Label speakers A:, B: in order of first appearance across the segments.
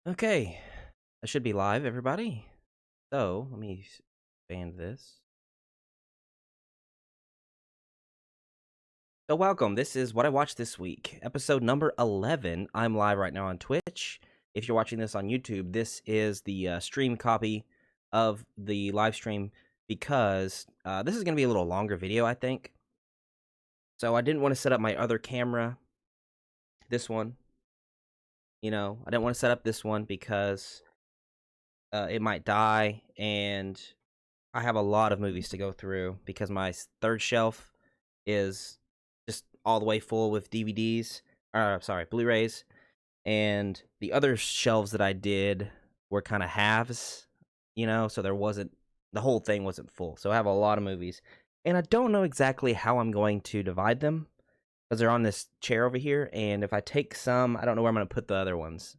A: Okay, I should be live, everybody. So, let me expand this. So, welcome. This is What I Watched This Week, episode number 11. I'm live right now on Twitch. If you're watching this on YouTube, this is the stream copy of the live stream because this is going to be a little longer video, I think. So, I didn't want to set up my other camera, this one. I didn't want to set up this one because it might die, and I have a lot of movies to go through because my third shelf is just all the way full with DVDs. Blu-rays, and the other shelves that I did were kind of halves, so the whole thing wasn't full. So I have a lot of movies, and I don't know exactly how I'm going to divide them because they're on this chair over here. And if I take some, I don't know where I'm going to put the other ones.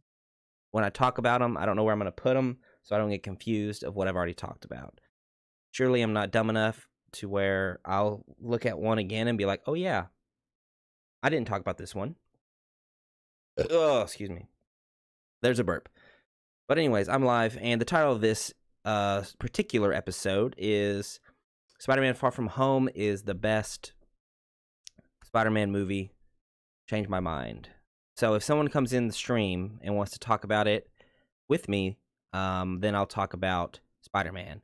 A: When I talk about them, I don't know where I'm going to put them, so I don't get confused of what I've already talked about. Surely I'm not dumb enough to where I'll look at one again and be like, oh yeah, I didn't talk about this one. Oh, excuse me. There's a burp. But anyways, I'm live, and the title of this particular episode is Spider-Man Far From Home is the best Spider-Man movie. Changed my mind. So if someone comes in the stream and wants to talk about it with me, then I'll talk about Spider-Man.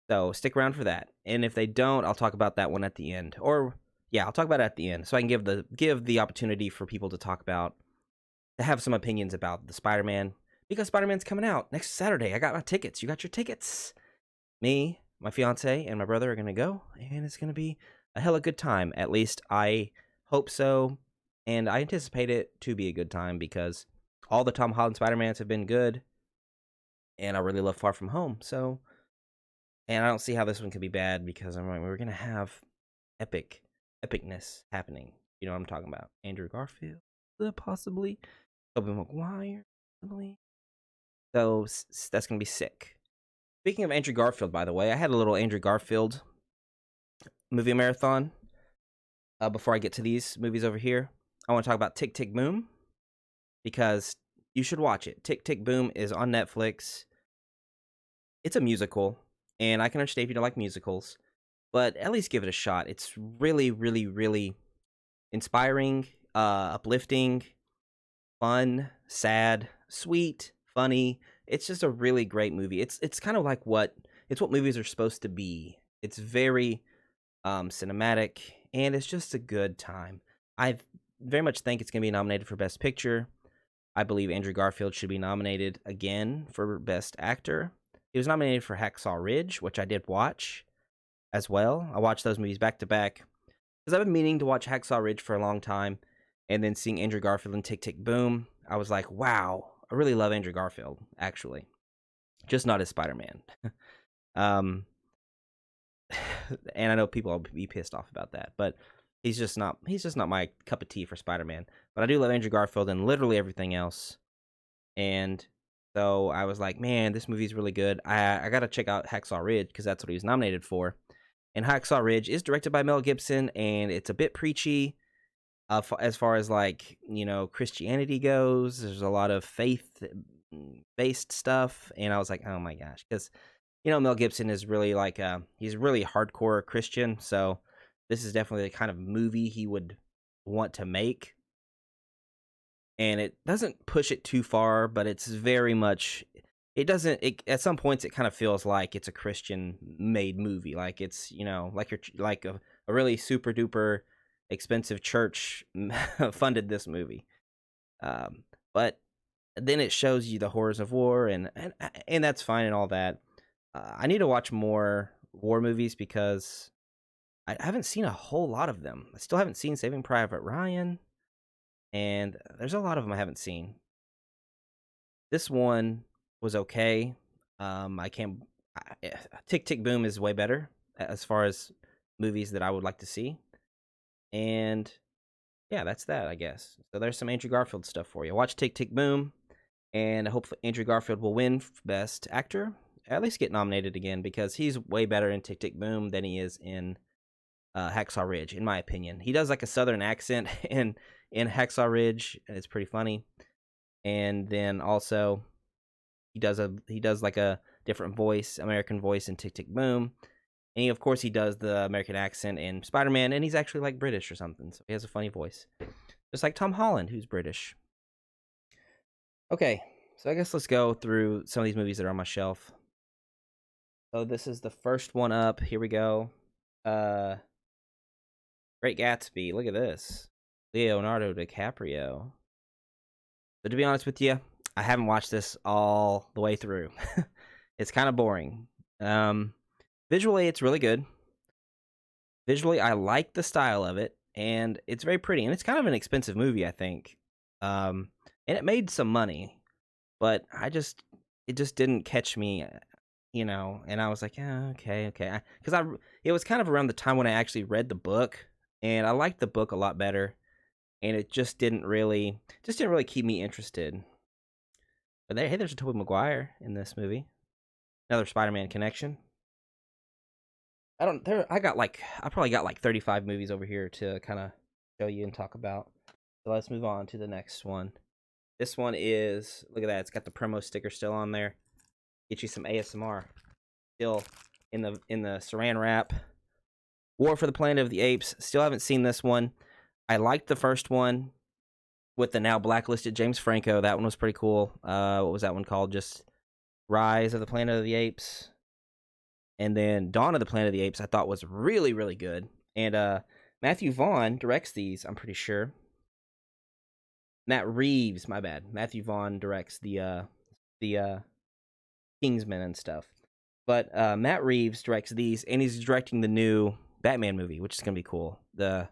A: So stick around for that. And if they don't, I'll talk about that one at the end. Or yeah, I'll talk about it at the end, so I can give the opportunity for people to have some opinions about the Spider-Man, because Spider-Man's coming out next Saturday. I got my tickets. You got your tickets. Me, my fiance, and my brother are gonna go, and it's gonna be a hella good time. At least I hope so, and I anticipate it to be a good time because all the Tom Holland Spider-Mans have been good, and I really love Far From Home. So, and I don't see how this one could be bad because we're gonna have epicness happening. You know what I'm talking about? Andrew Garfield, possibly. Tobey Maguire, possibly. So that's gonna be sick. Speaking of Andrew Garfield, by the way, I had a little Andrew Garfield movie marathon. Before I get to these movies over here, I want to talk about Tick Tick Boom because you should watch it. Tick Tick Boom is on Netflix. It's a musical, and I can understand if you don't like musicals, but at least give it a shot. It's really, really, really inspiring, uplifting, fun, sad, sweet, funny. It's just a really great movie. It's kind of like what movies are supposed to be. It's very cinematic, and it's just a good time. I very much think it's going to be nominated for Best Picture. I believe Andrew Garfield should be nominated again for Best Actor. He was nominated for Hacksaw Ridge, which I did watch as well. I watched those movies back to back because I've been meaning to watch Hacksaw Ridge for a long time, and then seeing Andrew Garfield in Tick Tick Boom, I was like, wow, I really love Andrew Garfield, actually. Just not as Spider-Man. And I know people will be pissed off about that, but he's just not my cup of tea for Spider-Man. But I do love Andrew Garfield and literally everything else. And so I was like, man, this movie's really good. I got to check out Hacksaw Ridge because that's what he was nominated for. And Hacksaw Ridge is directed by Mel Gibson, and it's a bit preachy as far as Christianity goes. There's a lot of faith-based stuff, and I was like, oh my gosh, because Mel Gibson is really he's really hardcore Christian, so this is definitely the kind of movie he would want to make. And it doesn't push it too far, but it's very much, at some points it kind of feels like it's a Christian made movie. Like it's, like a really super duper expensive church funded this movie. But then it shows you the horrors of war, and that's fine and all that. I need to watch more war movies because I haven't seen a whole lot of them. I still haven't seen Saving Private Ryan, and there's a lot of them I haven't seen. This one was okay. Tick Tick Boom is way better as far as movies that I would like to see. And yeah, that's that, I guess. So there's some Andrew Garfield stuff for you. Watch Tick Tick Boom, and hopefully Andrew Garfield will win Best Actor. At least get nominated again, because he's way better in Tick Tick Boom than he is in Hacksaw Ridge, in my opinion. He does like a southern accent in Hacksaw Ridge, and it's pretty funny. And then also he does like a different voice, American voice in Tick Tick Boom. And of course he does the American accent in Spider-Man, and he's actually like British or something, so he has a funny voice. Just like Tom Holland, who's British. Okay, so I guess let's go through some of these movies that are on my shelf. So this is the first one up. Here we go. Great Gatsby. Look at this. Leonardo DiCaprio. But to be honest with you, I haven't watched this all the way through. It's kind of boring. Visually, it's really good. Visually, I like the style of it, and it's very pretty. And it's kind of an expensive movie, I think. And it made some money, but it just didn't catch me, you know. And I was like, yeah, okay, because it was kind of around the time when I actually read the book, and I liked the book a lot better, and it just didn't really keep me interested. But hey, there's a Tobey Maguire in this movie. Another Spider-Man connection. I probably got like 35 movies over here to kind of show you and talk about. So let's move on to the next one. This one is, look at that, it's got the promo sticker still on there. Get you some ASMR. Still in the saran wrap. War for the Planet of the Apes. Still haven't seen this one. I liked the first one with the now blacklisted James Franco. That one was pretty cool. What was that one called? Just Rise of the Planet of the Apes. And then Dawn of the Planet of the Apes I thought was really, really good. And Matthew Vaughn directs these, I'm pretty sure. Matt Reeves, my bad. Matthew Vaughn directs the Kingsman and stuff. But Matt Reeves directs these, and he's directing the new Batman movie, which is going to be cool. The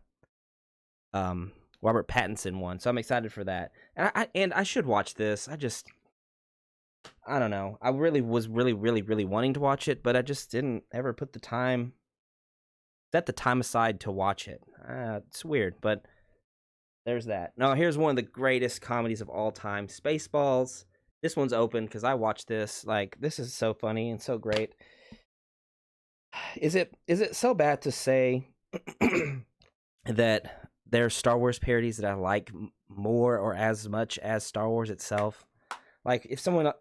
A: Robert Pattinson one. So I'm excited for that. And I should watch this. I don't know. I really was really wanting to watch it, but I just didn't ever put the time, set the time aside to watch it. It's weird, but there's that. Now, here's one of the greatest comedies of all time, Spaceballs. This one's open because I watched this. Like, this is so funny and so great. Is it so bad to say that there's Star Wars parodies that I like more or as much as Star Wars itself? Like, if someone...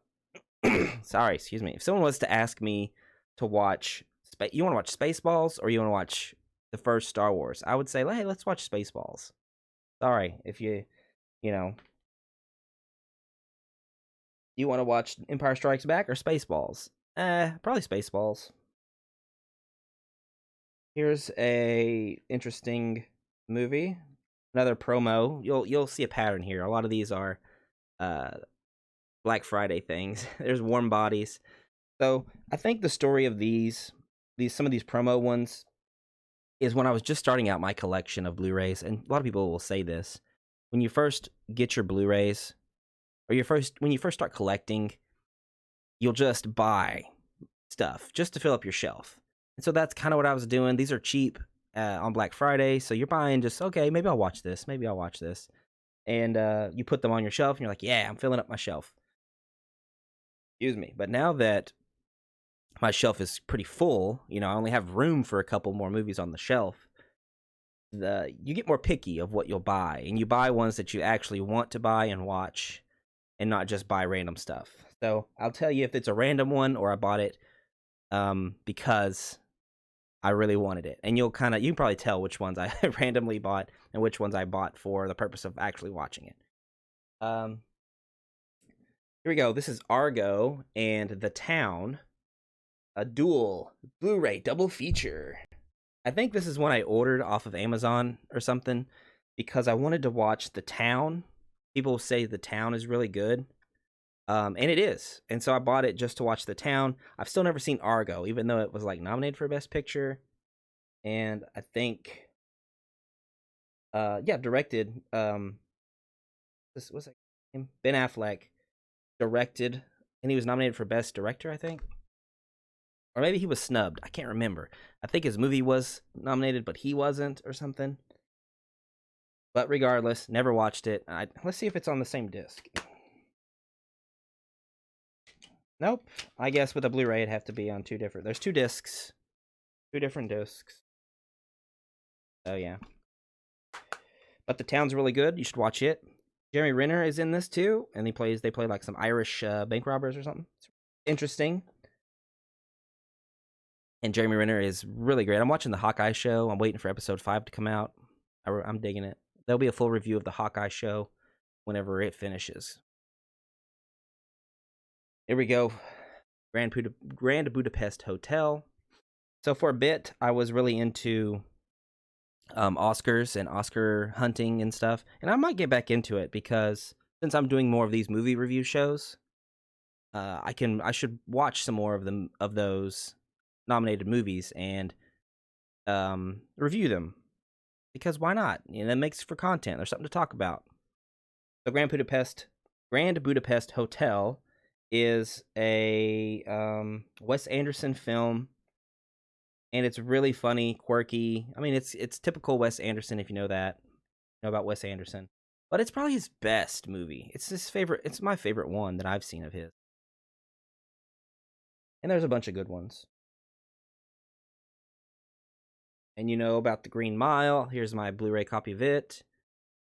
A: Sorry, excuse me. If someone was to ask me to watch... You want to watch Spaceballs or you want to watch the first Star Wars? I would say, hey, let's watch Spaceballs. Sorry, if you want to watch Empire Strikes Back or Spaceballs? Probably Spaceballs. Here's a interesting movie. Another promo. You'll see a pattern here. A lot of these are Black Friday things. There's Warm Bodies. So I think the story of some of these promo ones is when I was just starting out my collection of Blu-rays, and a lot of people will say this. When you first get your Blu-rays, or when you first start collecting, you'll just buy stuff just to fill up your shelf. And so that's kind of what I was doing. These are cheap on Black Friday, so you're buying just, okay, maybe I'll watch this. And you put them on your shelf, and you're like, yeah, I'm filling up my shelf. Excuse me. But now that my shelf is pretty full, I only have room for a couple more movies on the shelf, you get more picky of what you'll buy, and you buy ones that you actually want to buy and watch, and not just buy random stuff. So I'll tell you if it's a random one or I bought it because I really wanted it. And you can probably tell which ones I randomly bought and which ones I bought for the purpose of actually watching it. Here we go. This is Argo and The Town, a dual Blu-ray double feature. I think this is one I ordered off of Amazon or something because I wanted to watch The Town. People say The Town is really good. And it is. And so I bought it just to watch The Town. I've still never seen Argo, even though it was like nominated for Best Picture. And I think directed this was Ben Affleck directed, and he was nominated for Best Director, I think. Or maybe he was snubbed. I can't remember. I think his movie was nominated, but he wasn't or something. But regardless, never watched it. Let's see if it's on the same disc. Nope. I guess with a Blu-ray, it'd have to be on two different... There's two discs. Two different discs. Oh, yeah. But The Town's really good. You should watch it. Jeremy Renner is in this too, and they play like some Irish bank robbers or something. It's interesting. And Jeremy Renner is really great. I'm watching the Hawkeye show. I'm waiting for episode 5 to come out. I'm digging it. There'll be a full review of the Hawkeye show whenever it finishes. Here we go. Grand Budapest Hotel. So for a bit, I was really into Oscars and Oscar hunting and stuff, and I might get back into it because since I'm doing more of these movie review shows, I should watch some more of those nominated movies and review them, because why not? You know, it makes for content. There's something to talk about. So Grand Budapest Hotel is a Wes Anderson film, and it's really funny, quirky. I mean, it's typical Wes Anderson, if you know about Wes Anderson. But it's probably his best movie. It's my favorite one that I've seen of his. And there's a bunch of good ones. And you know about The Green Mile. Here's my Blu-ray copy of it.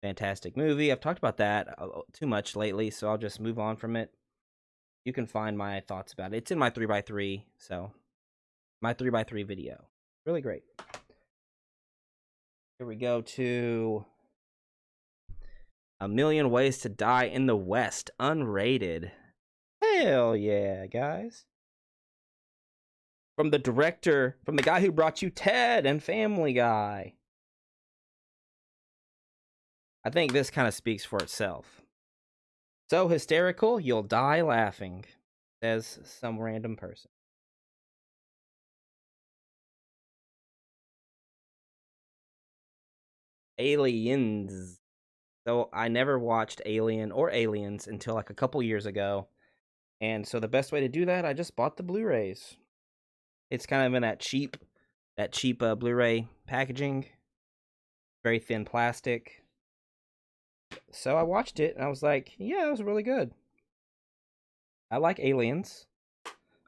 A: Fantastic movie. I've talked about that too much lately, so I'll just move on from it. You can find my thoughts about it. It's in my 3x3, so my 3x3 video. Really great. Here we go to A Million Ways to Die in the West, unrated. Hell yeah, guys. From the guy who brought you Ted and Family Guy. I think this kind of speaks for itself. So hysterical, you'll die laughing, says some random person. Aliens. So I never watched Alien or Aliens until like a couple years ago. And so the best way to do that, I just bought the Blu-rays. It's kind of in that cheap Blu-ray packaging. Very thin plastic. So I watched it and I was like, yeah, it was really good. I like Aliens.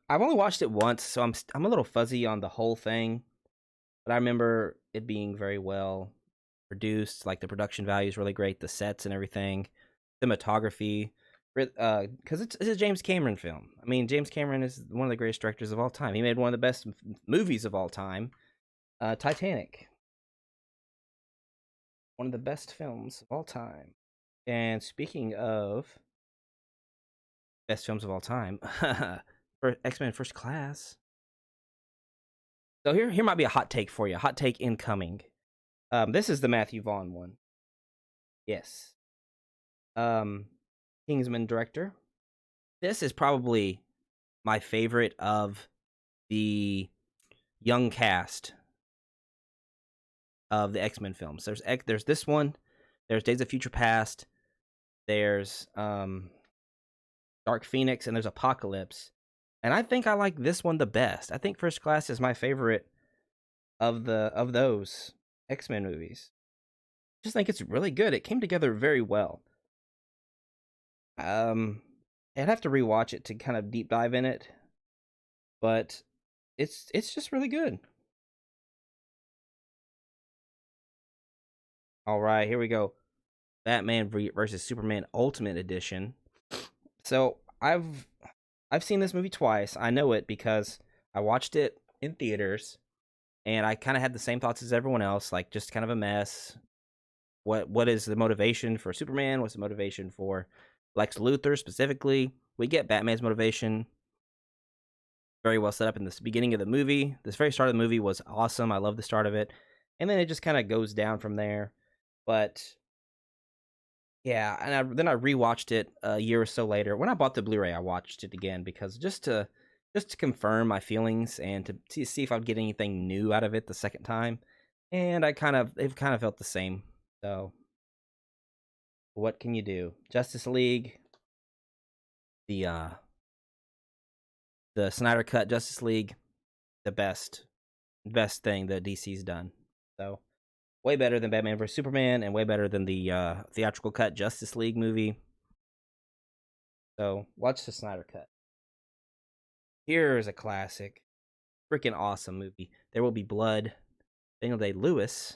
A: I've only watched it once, so I'm a little fuzzy on the whole thing. But I remember it being very well produced. Like the production value is really great, the sets and everything, cinematography. Because it's a James Cameron film. I mean, James Cameron is one of the greatest directors of all time. He made one of the best movies of all time, Titanic. One of the best films of all time. And speaking of best films of all time, for X-Men First Class. So here might be a hot take for you. Hot take incoming. This is the Matthew Vaughn one. Yes. Kingsman director. This is probably my favorite of the young cast of the X-Men films. There's this one. There's Days of Future Past. There's Dark Phoenix, and there's Apocalypse. And I think I like this one the best. I think First Class is my favorite of those X-Men movies. I just think it's really good. It came together very well. I'd have to rewatch it to kind of deep dive in it, but it's just really good. All right, here we go. Batman versus Superman Ultimate Edition. So I've seen this movie twice. I know it because I watched it in theaters, and I kind of had the same thoughts as everyone else, like just kind of a mess. What is the motivation for Superman? What's the motivation for Lex Luthor specifically? We get Batman's motivation very well set up in this beginning of the movie. This very start of the movie was awesome. I love the start of it, and then it just kind of goes down from there. But yeah, and then I rewatched it a year or so later. When I bought the Blu-ray, I watched it again because just to confirm my feelings and to see if I'd get anything new out of it the second time. And it kind of felt the same. So what can you do? Justice League, the Snyder Cut Justice League, the best thing that DC's done. So way better than Batman vs Superman, and way better than the theatrical cut Justice League movie. So watch the Snyder Cut. Here's a classic, freaking awesome movie. There Will Be Blood. Daniel Day-Lewis.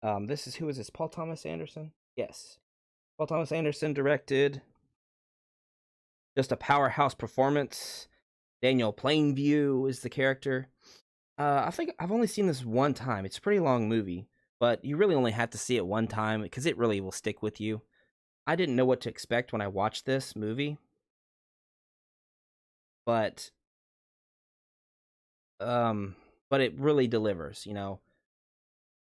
A: Who is this? Paul Thomas Anderson? Yes. Paul Thomas Anderson directed. Just a powerhouse performance. Daniel Plainview is the character. I think I've only seen this one time. It's a pretty long movie, but you really only have to see it one time because it really will stick with you. I didn't know what to expect when I watched this movie, but it really delivers.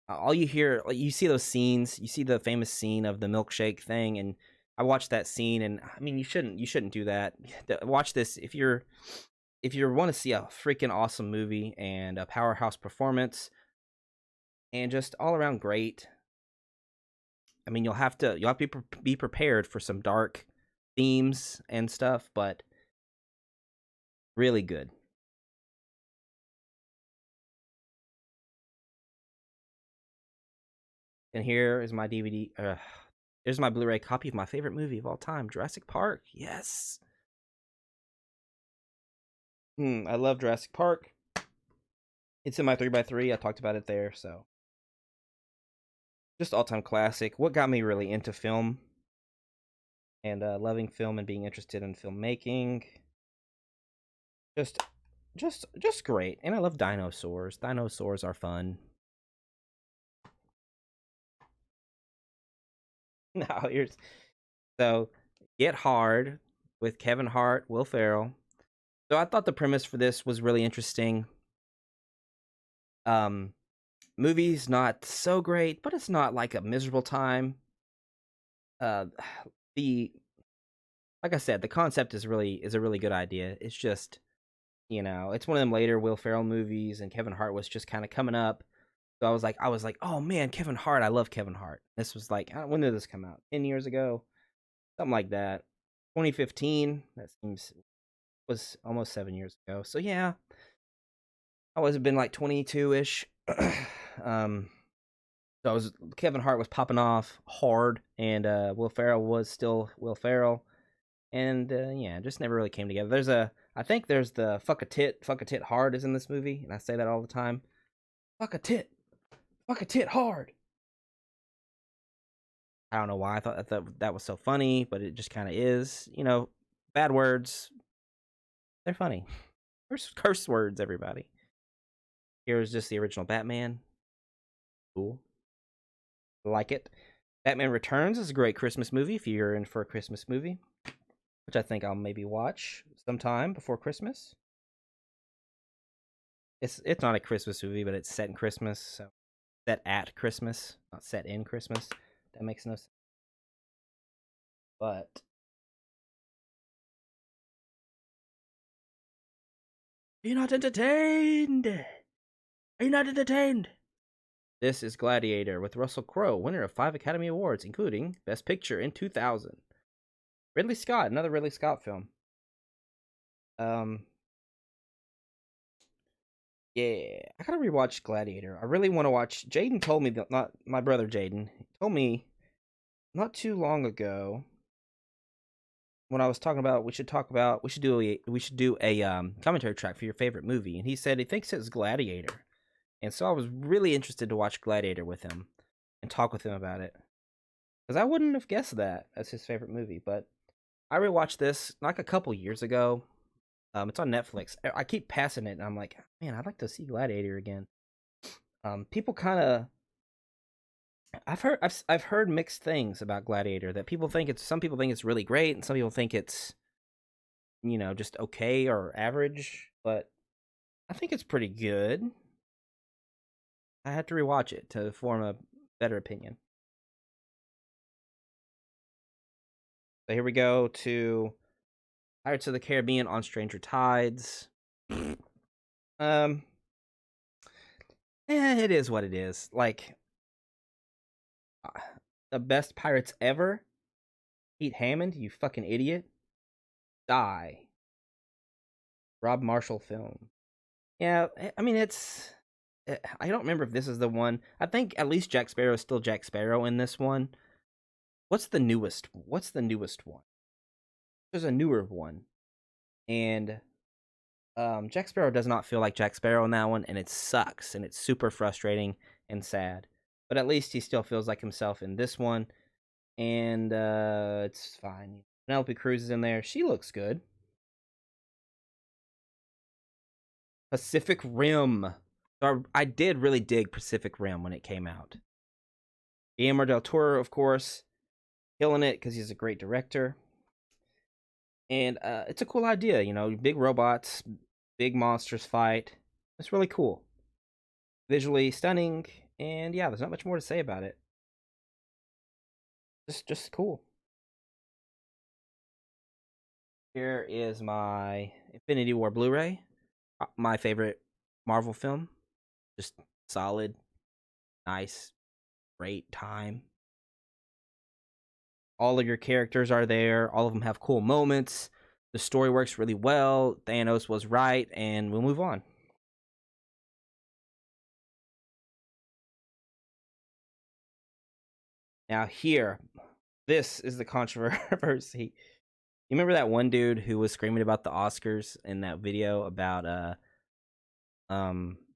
A: All you hear, like, you see those scenes, you see the famous scene of the milkshake thing, and I watched that scene, and I mean, you shouldn't do that. Watch this if you want to see a freaking awesome movie and a powerhouse performance and just all around great. I mean, you'll have to be prepared for some dark themes and stuff, but really good. And here is my DVD. Here's my Blu-ray copy of my favorite movie of all time, Jurassic Park. Yes. I love Jurassic Park. It's in my 3x3. I talked about it there, so just all-time classic. What got me really into film and loving film and being interested in filmmaking. Just great. And I love dinosaurs. Dinosaurs are fun. Now here's so Get Hard with Kevin Hart, Will Ferrell. So I thought the premise for this was really interesting. Movie's not so great, but it's not like a miserable time. Like I said, the concept is a really good idea. It's just, it's one of them later Will Ferrell movies, and Kevin Hart was just kind of coming up. So I was like, oh man, Kevin Hart, I love Kevin Hart. This was like, when did this come out? 10 years ago, something like that. 2015. That was almost 7 years ago. So yeah, I was been like 22-ish. So Kevin Hart was popping off hard, and Will Ferrell was still Will Ferrell, and yeah, just never really came together. I think there's the fuck a tit hard is in this movie, and I say that all the time. Fuck a tit hard. I don't know why I thought that was so funny, but it just kind of is. Bad words, they're funny. Curse words, everybody. Here's just the original Batman. Cool. Like it. Batman Returns is a great Christmas movie if you're in for a Christmas movie, which I think I'll maybe watch sometime before Christmas. It's not a Christmas movie, but it's set in Christmas, so set at Christmas, not set in Christmas. That makes no sense. But are you not entertained? Are you not entertained? This is Gladiator with Russell Crowe, winner of 5 Academy Awards, including Best Picture in 2000. Ridley Scott, another Ridley Scott film. Yeah, I gotta rewatch Gladiator. I really want to watch. Jaden told me that, not my brother Jaden, told me not too long ago when I was talking about we should do a commentary track for your favorite movie, and he said he thinks it's Gladiator, and so I was really interested to watch Gladiator with him and talk with him about it, because I wouldn't have guessed that as his favorite movie. But I rewatched this like a couple years ago. It's on Netflix. I keep passing it, and I'm like, man, I'd like to see Gladiator again. People kind of, I've heard mixed things about Gladiator. That some people think it's really great, and some people think it's, just okay or average. But I think it's pretty good. I had to rewatch it to form a better opinion. So here we go to Pirates of the Caribbean on Stranger Tides. It is what it is. Like, the best pirates ever. Pete Hammond, you fucking idiot. Die. Rob Marshall film. Yeah, I mean, I don't remember if this is the one. I think at least Jack Sparrow is still Jack Sparrow in this one. What's the newest one? There's a newer one. And Jack Sparrow does not feel like Jack Sparrow in that one, and it sucks, and it's super frustrating and sad. But at least he still feels like himself in this one. and it's fine. Penelope Cruz is in there. She looks good. Pacific Rim. So I did really dig Pacific Rim when it came out. Guillermo Del Toro, of course, killing it because he's a great director. And it's a cool idea, you know, big robots, big monsters fight. It's really cool. Visually stunning, and yeah, there's not much more to say about it. Just cool. Here is my Infinity War Blu-ray, my favorite Marvel film. Just solid, nice, great time. All of your characters are there. All of them have cool moments. The story works really well. Thanos was right, and we'll move on. Now here, this is the controversy. You remember that one dude who was screaming about the Oscars in that video about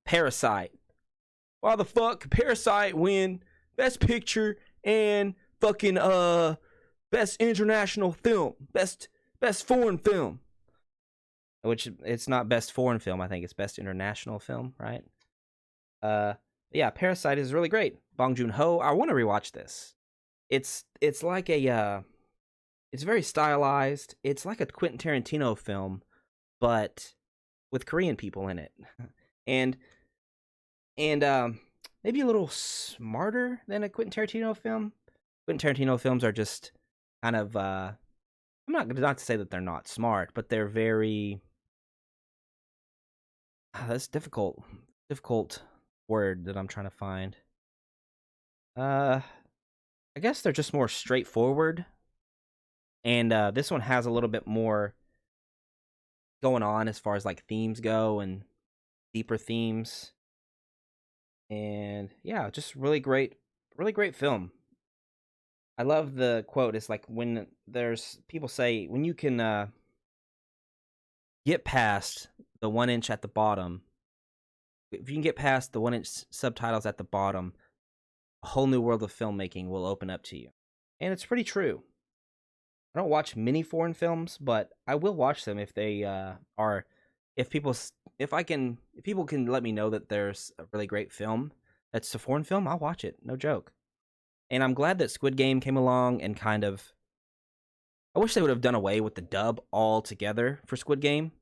A: Parasite? Why the fuck could Parasite win Best Picture and fucking Best International Film, Best Foreign Film? Which it's not Best Foreign Film, I think it's Best International Film, right? Yeah, Parasite is really great. Bong Joon-ho, I want to rewatch this. It's like a it's very stylized. It's like a Quentin Tarantino film, but with Korean people in it. and maybe a little smarter than a Quentin Tarantino film. Quentin Tarantino films are just kind of I'm not to say that they're not smart, but they're very that's difficult word that I'm trying to find. I guess they're just more straightforward. And this one has a little bit more going on as far as like themes go and deeper themes. And yeah, just really great film. I love the quote. It's like when there's people say when you can get past the 1 inch at the bottom, if you can get past the 1 inch subtitles at the bottom, a whole new world of filmmaking will open up to you. And it's pretty true. I don't watch many foreign films, but I will watch them if they are if people can let me know that there's a really great film that's a foreign film, I'll watch it. No joke. And I'm glad that Squid Game came along and kind of I wish they would have done away with the dub altogether for Squid Game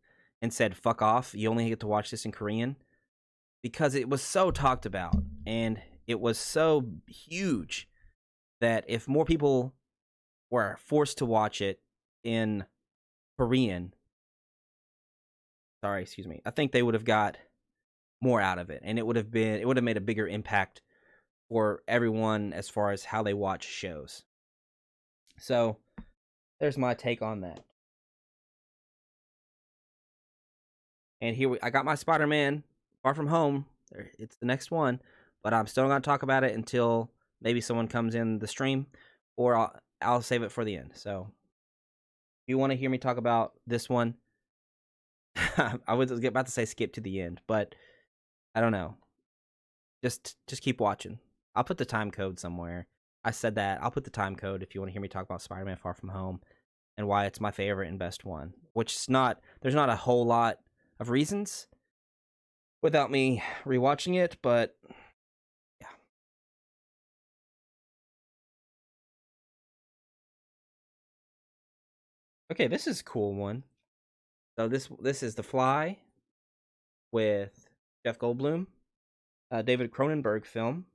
A: and said fuck off, you only get to watch this in Korean, because it was so talked about and it was so huge that if more people were forced to watch it in Korean, excuse me, I think they would have got more out of it, and it would have made a bigger impact for everyone as far as how they watch shows. So there's my take on that. And here I got my Spider-Man Far From Home. It's the next one, but I'm still not going to talk about it until maybe someone comes in the stream, or I'll save it for the end. So if you want to hear me talk about this one, I was about to say skip to the end, but I don't know. Just keep watching. I'll put the time code somewhere. I said that. I'll put the time code if you want to hear me talk about Spider-Man Far From Home and why it's my favorite and best one. There's not a whole lot of reasons without me rewatching it, but yeah. Okay, this is a cool one. So this is The Fly with Jeff Goldblum, David Cronenberg film.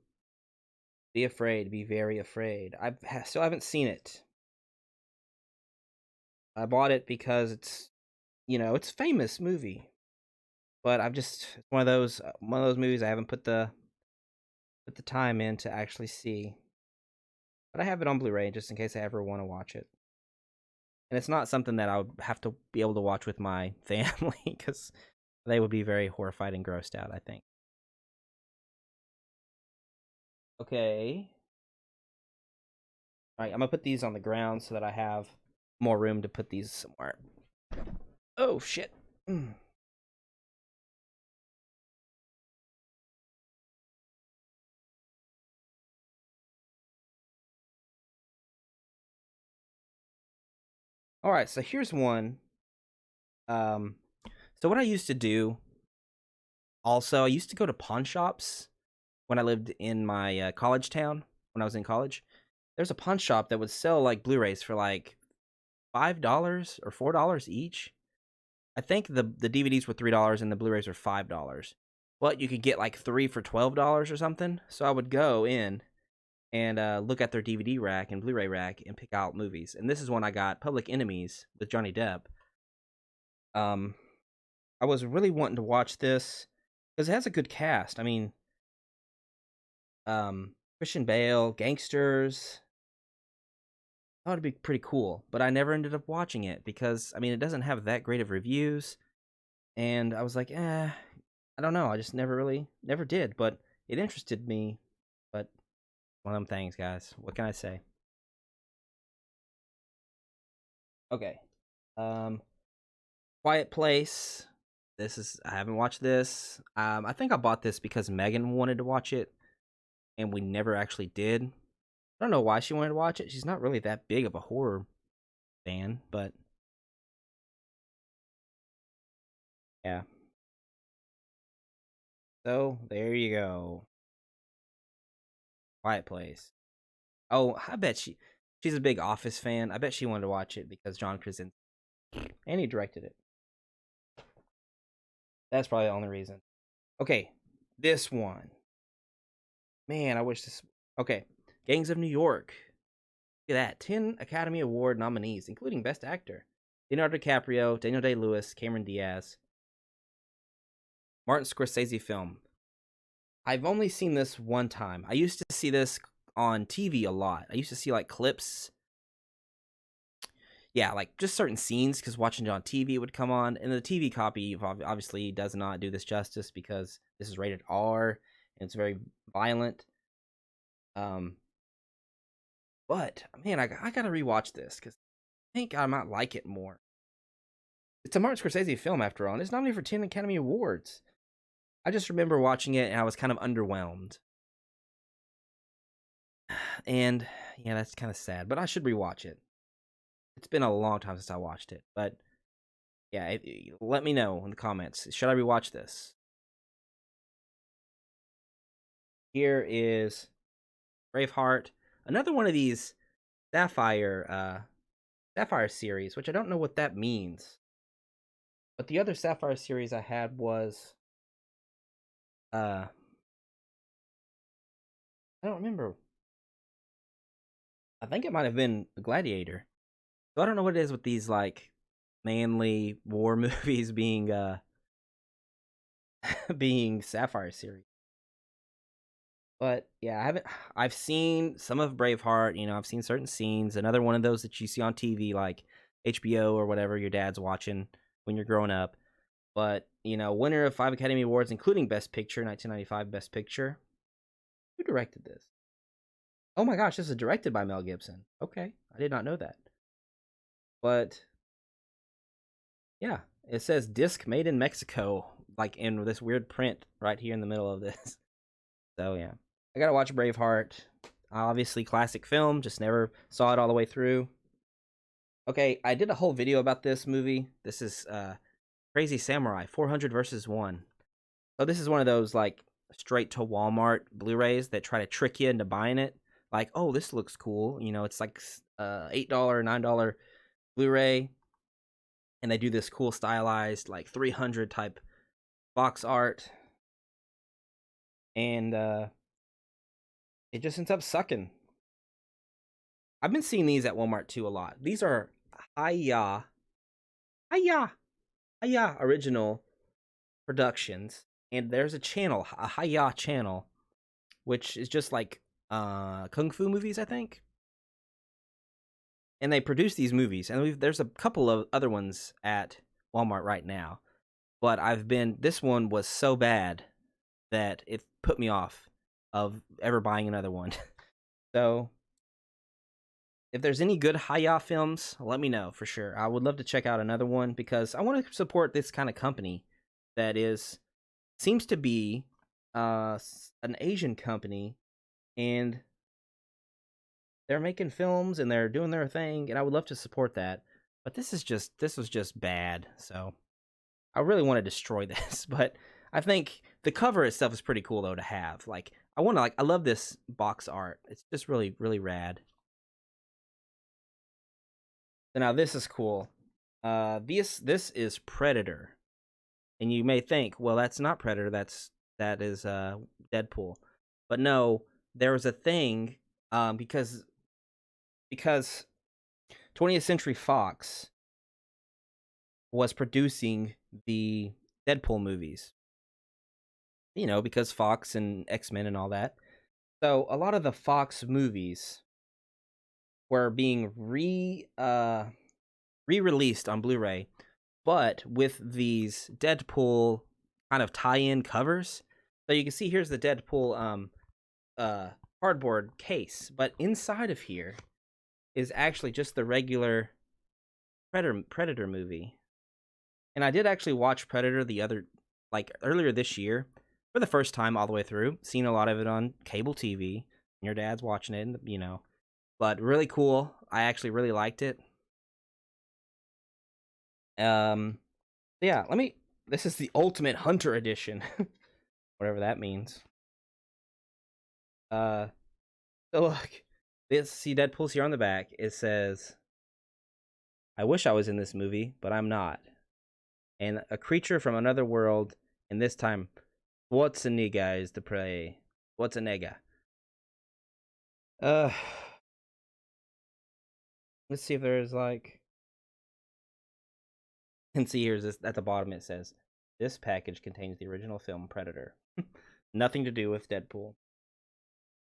A: Be afraid, be very afraid. I still haven't seen it. I bought it because it's it's a famous movie, but it's one of those movies I haven't put the time in to actually see. But I have it on Blu-ray just in case I ever want to watch it. And it's not something that I would have to be able to watch with my family because they would be very horrified and grossed out, I think. Okay. All right, I'm gonna put these on the ground so that I have more room to put these somewhere. Oh shit. All right, so here's one. So what I used to do, also, I used to go to pawn shops when I lived in my college town. When I was in college, there's a pawn shop that would sell like Blu-rays for like $5 or $4 each. I think the DVDs were $3 and the Blu-rays were $5. But you could get like 3 for $12 or something. So I would go in and look at their DVD rack and Blu-ray rack and pick out movies. And this is when I got Public Enemies with Johnny Depp. I was really wanting to watch this because it has a good cast. I mean, Christian Bale, gangsters. That would be pretty cool, but I never ended up watching it because I mean it doesn't have that great of reviews, and I was like, I don't know. I just never did, but it interested me. But one of them things, guys. What can I say? Okay, Quiet Place. I haven't watched this. I think I bought this because Megan wanted to watch it, and we never actually did. I don't know why she wanted to watch it. She's not really that big of a horror fan, but yeah. So there you go. Quiet Place. Oh, I bet she's a big Office fan. I bet she wanted to watch it because John Krasinski and he directed it. That's probably the only reason. Okay, this one. Man, I wish this. Okay, Gangs of New York. Look at that. 10 Academy Award nominees, including Best Actor. Leonardo DiCaprio, Daniel Day-Lewis, Cameron Diaz. Martin Scorsese film. I've only seen this one time. I used to see this on TV a lot. I used to see like clips. Yeah, like just certain scenes because watching it on TV would come on. And the TV copy obviously does not do this justice because this is rated R and it's very violent. But man, I gotta rewatch this because I think I might like it more. It's a Martin Scorsese film after all, and it's nominated for 10 Academy Awards. I just remember watching it and I was kind of underwhelmed. And yeah, that's kind of sad, but I should rewatch it. It's been a long time since I watched it, but yeah, let me know in the comments. Should I rewatch this? Here is Braveheart, another one of these Sapphire series, which I don't know what that means. But the other Sapphire series I had was I don't remember. I think it might have been Gladiator. So I don't know what it is with these like manly war movies being being Sapphire series. But yeah, I've seen some of Braveheart, I've seen certain scenes. Another one of those that you see on TV like HBO or whatever your dad's watching when you're growing up. But, winner of 5 Academy Awards including Best Picture, 1995 Best Picture. Who directed this? Oh my gosh, this is directed by Mel Gibson. Okay, I did not know that. But yeah, it says disc made in Mexico, like in this weird print right here in the middle of this. So yeah, I gotta watch Braveheart. Obviously, classic film. Just never saw it all the way through. Okay, I did a whole video about this movie. This is Crazy Samurai 400 versus 1. So this is one of those like straight to Walmart Blu-rays that try to trick you into buying it. Like, oh, this looks cool. It's like $8, $9 Blu-ray, and they do this cool stylized like 300 type box art, and it just ends up sucking. I've been seeing these at Walmart too a lot. These are Hiya original productions, and there's a channel, a Hiya channel, which is just like kung fu movies, I think. And they produce these movies, and there's a couple of other ones at Walmart right now. But this one was so bad that it put me off of ever buying another one. So if there's any good Hiya films, let me know for sure. I would love to check out another one because I want to support this kind of company that seems to be an Asian company, and they're making films and they're doing their thing, and I would love to support that. But this was just bad. So I really want to destroy this, but I think the cover itself is pretty cool though to have. Like I love this box art. It's just really really rad. So now this is cool. This is Predator. And you may think, well, that's not Predator. That is Deadpool. But no, there was a thing because 20th Century Fox was producing the Deadpool movies. You know, because Fox and X-Men and all that. So a lot of the Fox movies were being re-released on Blu-ray, but with these Deadpool kind of tie-in covers. So you can see here's the Deadpool cardboard case, but inside of here is actually just the regular Predator movie. And I did actually watch Predator earlier this year for the first time all the way through. Seen a lot of it on cable TV. Your dad's watching it, you know. But really cool. I actually really liked it. Yeah, this is the Ultimate Hunter Edition. Whatever that means. So look, see Deadpool's here on the back. It says, I wish I was in this movie, but I'm not. And a creature from another world, and this time, what's a nigga is the prey. What's a nigga? Let's see if there's like... And see here's this at the bottom it says, this package contains the original film Predator. Nothing to do with Deadpool.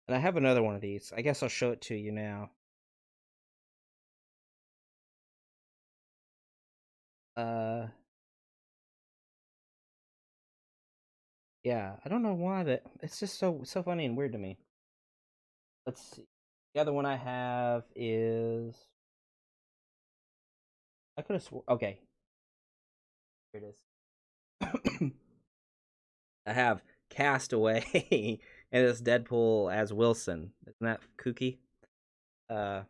A: And I have another one of these. I guess I'll show it to you now. Yeah, I don't know why that it's just so funny and weird to me. Let's see. The other one I have is I could have okay. Here it is. I have Castaway and it's Deadpool as Wilson. Isn't that kooky? Let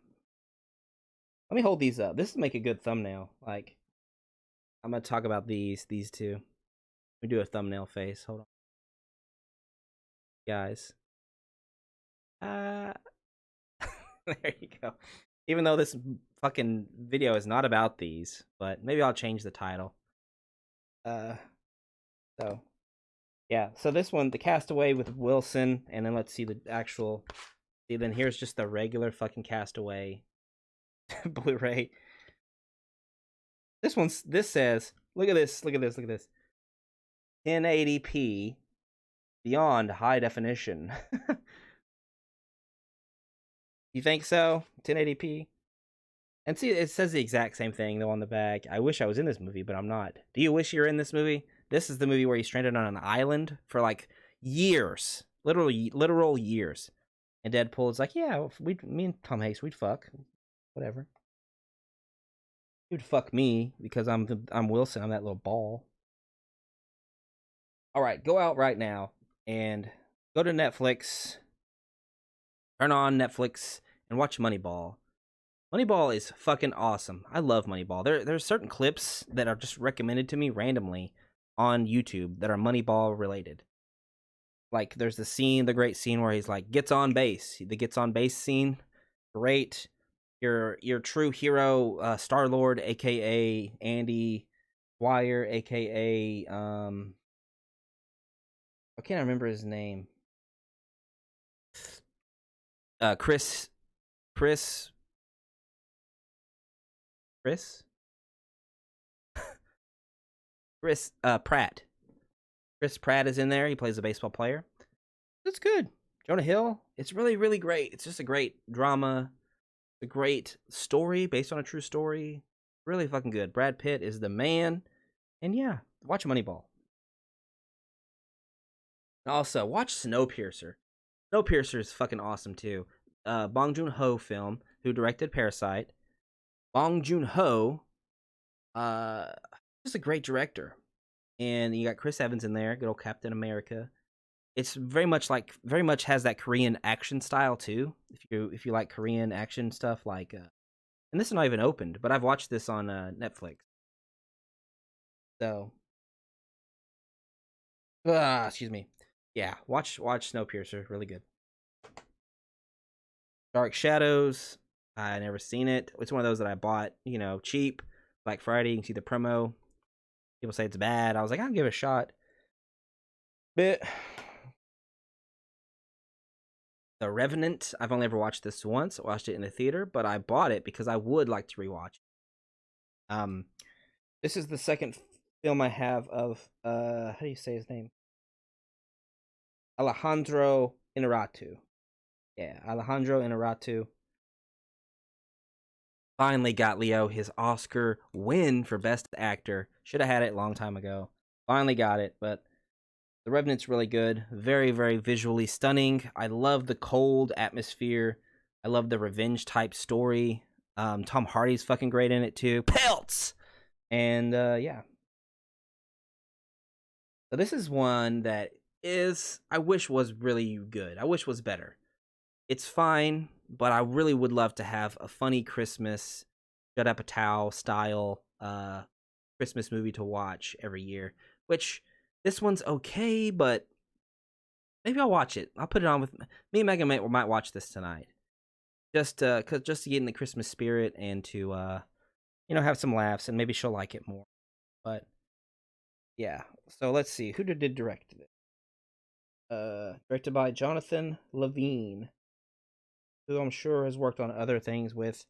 A: me hold these up. This will make a good thumbnail. Like I'm gonna talk about these two. Let me do a thumbnail face. Hold on. Guys. There you go. Even though this fucking video is not about these, but maybe I'll change the title. So yeah, so this one, the Castaway with Wilson, and then let's see the actual. See, then here's just the regular fucking Castaway Blu-ray. This says, look at this, 1080p beyond high definition. You think so? 1080p? And see, it says the exact same thing though on the back. I wish I was in this movie, but I'm not. Do you wish you were in this movie? This is the movie where he's stranded on an island for like years, literal years. And Deadpool is like, yeah, me and Tom Hanks, we'd fuck, whatever. You'd fuck me because I'm Wilson. I'm that little ball. All right, go out right now and go to Netflix. Turn on Netflix and watch Moneyball. Moneyball is fucking awesome. I love Moneyball. There's certain clips that are just recommended to me randomly on YouTube that are Moneyball related. Like there's the great scene where he's like gets on base. The gets on base scene, great. Your true hero, Star-Lord, aka Andy Dwyer, aka I can't remember his name. Chris Pratt. Chris Pratt is in there. He plays a baseball player. It's good. Jonah Hill. It's really, really great. It's just a great drama. A great story based on a true story. Really fucking good. Brad Pitt is the man. And yeah, watch Moneyball. Also, watch Snowpiercer. Snowpiercer is fucking awesome too. Bong Joon-ho film, who directed Parasite. Bong Joon-ho, just a great director. And you got Chris Evans in there, good old Captain America. It's very much has that Korean action style too. If you like Korean action stuff like And this is not even opened, but I've watched this on Netflix. So, excuse me. Yeah, watch Snowpiercer. Really good. Dark Shadows. I never seen it. It's one of those that I bought, you know, cheap, Black Friday. You can see the promo. People say it's bad. I was like, I'll give it a shot. But The Revenant. I've only ever watched this once. I watched it in the theater, but I bought it because I would like to rewatch. This is the second film I have of how do you say his name? Alejandro Inarritu. Yeah, Alejandro Inarritu. Finally got Leo his Oscar win for Best Actor. Should have had it a long time ago. Finally got it, but The Revenant's really good. Very, very visually stunning. I love the cold atmosphere. I love the revenge type story. Tom Hardy's fucking great in it too. Pelts! And yeah. So this is one that I wish was really good. I wish was better. It's fine, but I really would love to have a funny Christmas, Judd Apatow style Christmas movie to watch every year. Which this one's okay, but maybe I'll watch it. I'll put it on with me and Megan might watch this tonight, just to get in the Christmas spirit and to have some laughs, and maybe she'll like it more. But yeah, so let's see who did direct it. Directed by Jonathan Levine, who I'm sure has worked on other things with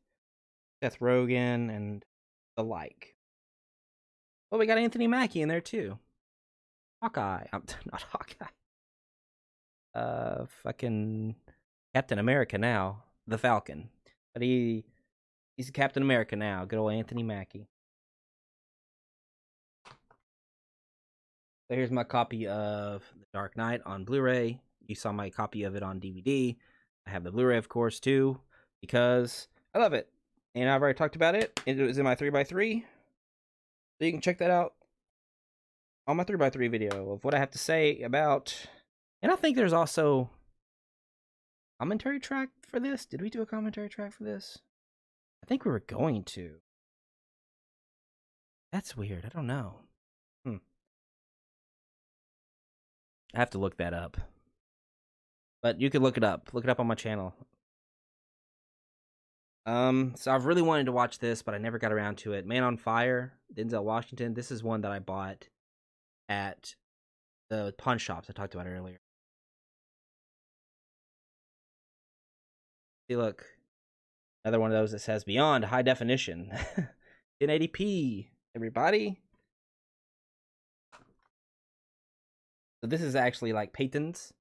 A: Seth Rogen and the like. Well, we got Anthony Mackie in there too. Hawkeye. I'm not Hawkeye. Fucking Captain America now. The Falcon. But he's Captain America now. Good old Anthony Mackie. So here's my copy of The Dark Knight on Blu-ray. You saw my copy of it on DVD. I have the Blu-ray, of course, too, because I love it. And I've already talked about it. It was in my 3x3. So you can check that out on my 3x3 video of what I have to say about. And I think there's also a commentary track for this. Did we do a commentary track for this? I think we were going to. That's weird. I don't know. I have to look that up. But you can look it up. Look it up on my channel. So I've really wanted to watch this, but I never got around to it. Man on Fire, Denzel Washington. This is one that I bought at the pawn shops I talked about earlier. See, look. Another one of those that says Beyond High Definition. 1080p, everybody. So this is actually like Peyton's.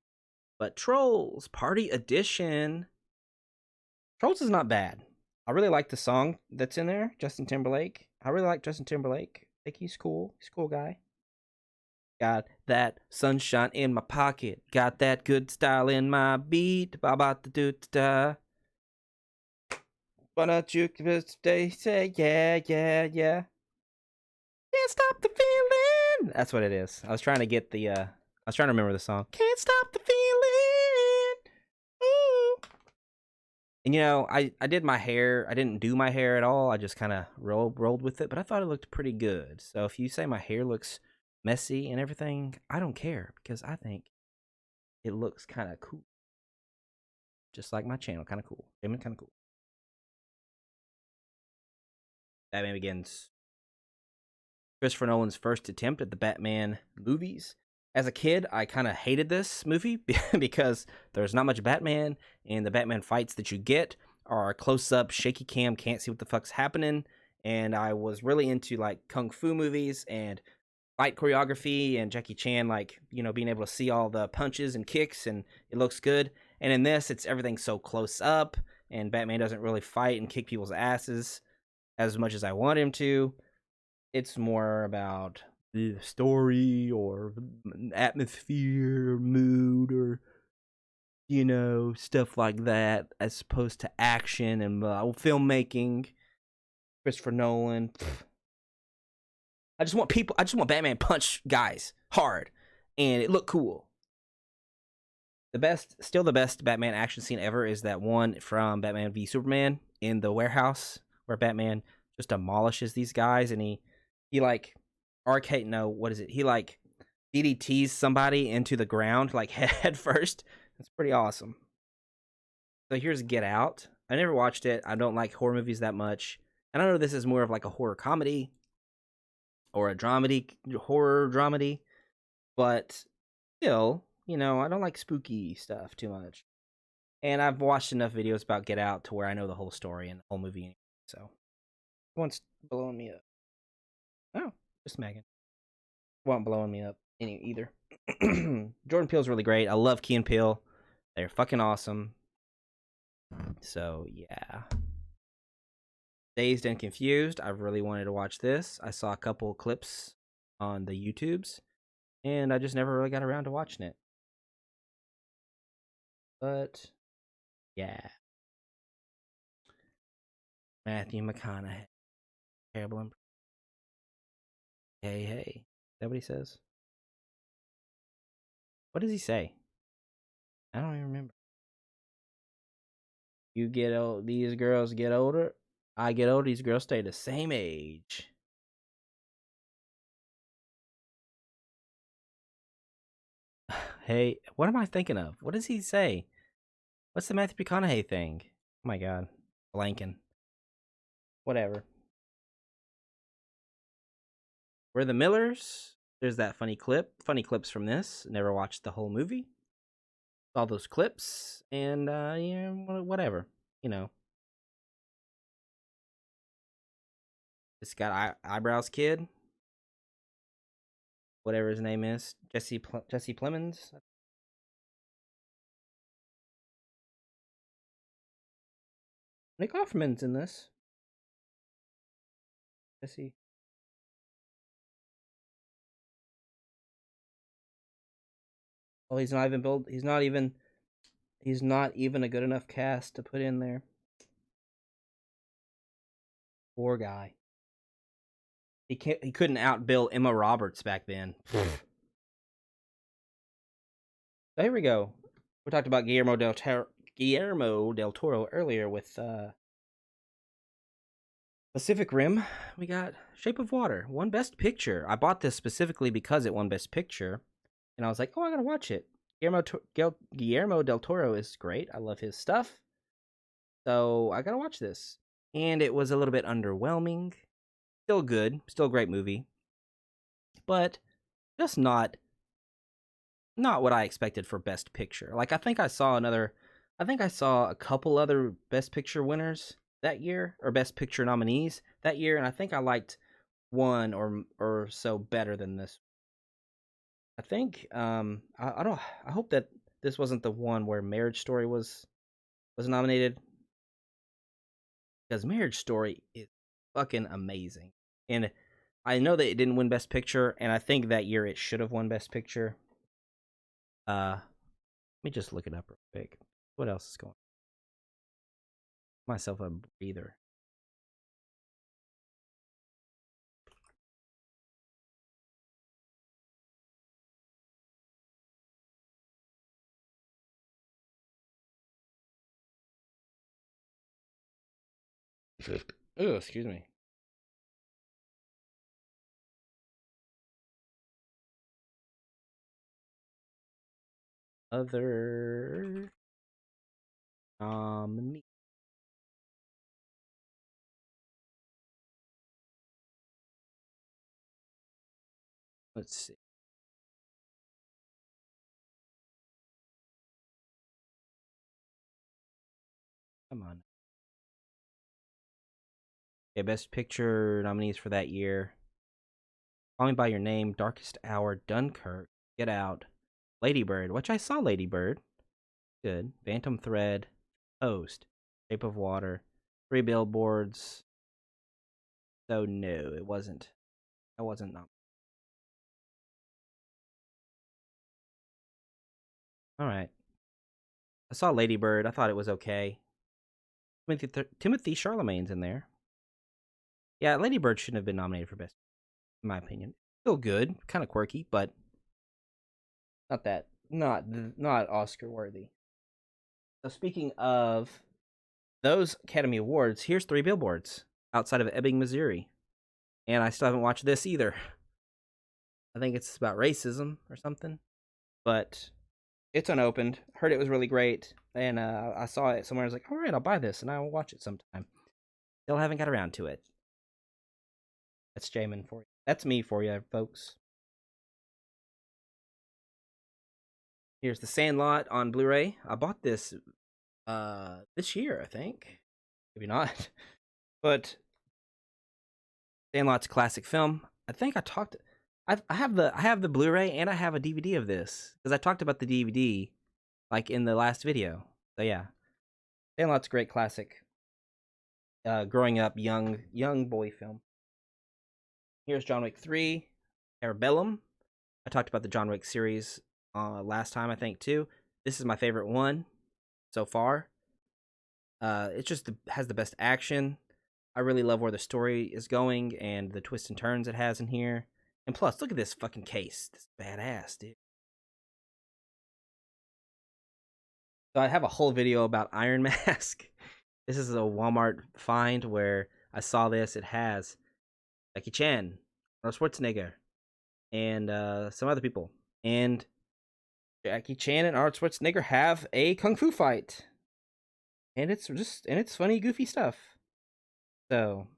A: But Trolls Party Edition. Trolls is not bad. I really like the song that's in there, Justin Timberlake. I really like Justin Timberlake. I think he's cool. He's a cool guy. Got that sunshine in my pocket. Got that good style in my beat. Ba da do da. Why don't you stay? Say yeah, yeah, yeah. Can't stop the feeling. That's what it is. I was trying to get the. I was trying to remember the song. Can't stop the feeling. Ooh. And I did my hair. I didn't do my hair at all. I just kind of rolled with it, but I thought it looked pretty good. So if you say my hair looks messy and everything, I don't care because I think it looks kind of cool. Just like my channel, kind of cool. Kind of cool. Batman Begins. Christopher Nolan's first attempt at the Batman movies. As a kid, I kind of hated this movie because there's not much Batman, and the Batman fights that you get are close-up, shaky cam, can't see what the fuck's happening, and I was really into, like, kung fu movies and fight choreography and Jackie Chan, like, being able to see all the punches and kicks, and it looks good. And in this, it's everything so close up, and Batman doesn't really fight and kick people's asses as much as I want him to. It's more about the story or atmosphere, mood, or stuff like that, as opposed to action and filmmaking. Christopher Nolan. I just want Batman punch guys hard, and it looked cool. Still the best Batman action scene ever is that one from Batman v Superman in the warehouse where Batman just demolishes these guys, and he like arcade. No, what is it? He like DDTs somebody into the ground like head first. It's pretty awesome. So here's Get Out. I never watched it. I don't like horror movies that much. And I know this is more of like a horror comedy or a dramedy, horror dramedy, but still, you know, I don't like spooky stuff too much. And I've watched enough videos about Get Out to where I know the whole story and the whole movie. So, one's blowing me up. Oh, just Megan. Wasn't blowing me up either. Jordan Peele's really great. I love Key and Peele. They're fucking awesome. So, yeah. Dazed and Confused. I really wanted to watch this. I saw a couple clips on the YouTubes, and I just never really got around to watching it. But, yeah. Matthew McConaughey. Terrible. Hey, hey. Is that what he says? What does he say? I don't even remember. You get old, these girls get older. I get older, these girls stay the same age. Hey, what am I thinking of? What does he say? What's the Matthew McConaughey thing? Oh my god. Blanking. Whatever. We're the Millers. There's that funny clip. Funny clips from this. Never watched the whole movie. Saw those clips. And, yeah, whatever. You know. This got eyebrows kid. Whatever his name is. Jesse Plemons. Nick Offerman's in this. Jesse. Oh, he's not even built. He's not even a good enough cast to put in there. Poor guy. He couldn't outbill Emma Roberts back then. So here we go. We talked about Guillermo Del Toro earlier with Pacific Rim. We got Shape of Water, won Best Picture. I bought this specifically because it won Best Picture, and I was like, oh, I gotta watch it. Guillermo Del Toro is great. I love his stuff, so I gotta watch this. And it was a little bit underwhelming. Still good, still a great movie, but just not what I expected for Best Picture. Like I think I saw a couple other Best Picture winners that year, or Best Picture nominees that year, and I think I liked one or so better than this. I think I hope that this wasn't the one where Marriage Story was nominated, because Marriage Story is fucking amazing. And I know that it didn't win Best Picture, and I think that year it should have won Best Picture. Let me just look it up real quick. What else is going on? Myself a breather. Oh, excuse me. Other nominee. Let's see. Come on. Okay, Best Picture nominees for that year: Call Me by Your Name, Darkest Hour, Dunkirk, Get Out, Lady Bird, which I saw Lady Bird. Good. Phantom Thread, Host, Shape of Water, Three Billboards. So no, it wasn't. I wasn't nominated. All right. I saw Lady Bird. I thought it was okay. Timothy Charlemagne's in there. Yeah, Lady Bird shouldn't have been nominated for Best, in my opinion. Still good, kind of quirky, but not Oscar worthy. So speaking of those Academy Awards, here's Three Billboards. outside of Ebbing, Missouri. And I still haven't watched this either. I think it's about racism or something. But it's unopened. Heard it was really great. And I saw it somewhere. I was like, all right, I'll buy this and I will watch it sometime. Still haven't got around to it. That's Jamin for you. That's me for you, folks. Here's the Sandlot on Blu-ray. I bought this this year, I think. Maybe not. But Sandlot's a classic film. I think I talked. I have the Blu-ray and I have a DVD of this because I talked about the DVD like in the last video. So yeah, Sandlot's a great classic. Growing up young boy film. Here's John Wick 3, Parabellum. I talked about the John Wick series last time, I think, too. This is my favorite one so far. It just has the best action. I really love where the story is going and the twists and turns it has in here. And plus, look at this fucking case. This is badass, dude. So I have a whole video about Iron Mask. This is a Walmart find where I saw this. It has Jackie Chan, Arnold Schwarzenegger, and some other people. And Jackie Chan and Arnold Schwarzenegger have a kung fu fight. And it's funny, goofy stuff. So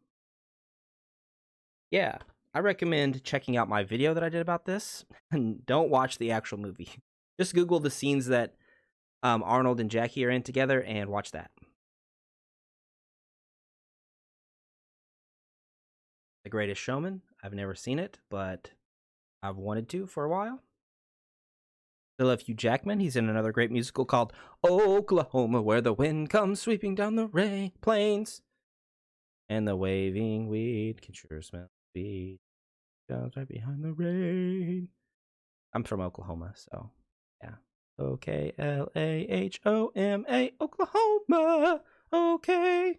A: yeah, I recommend checking out my video that I did about this. And don't watch the actual movie. Just Google the scenes that Arnold and Jackie are in together and watch that. The Greatest Showman. I've never seen it, but I've wanted to for a while. I love Hugh Jackman. He's in another great musical called Oklahoma, where the wind comes sweeping down the plains. And the waving weed can sure smell sweet. Comes right behind the rain. I'm from Oklahoma, so yeah. Oklahoma, Oklahoma. Okay.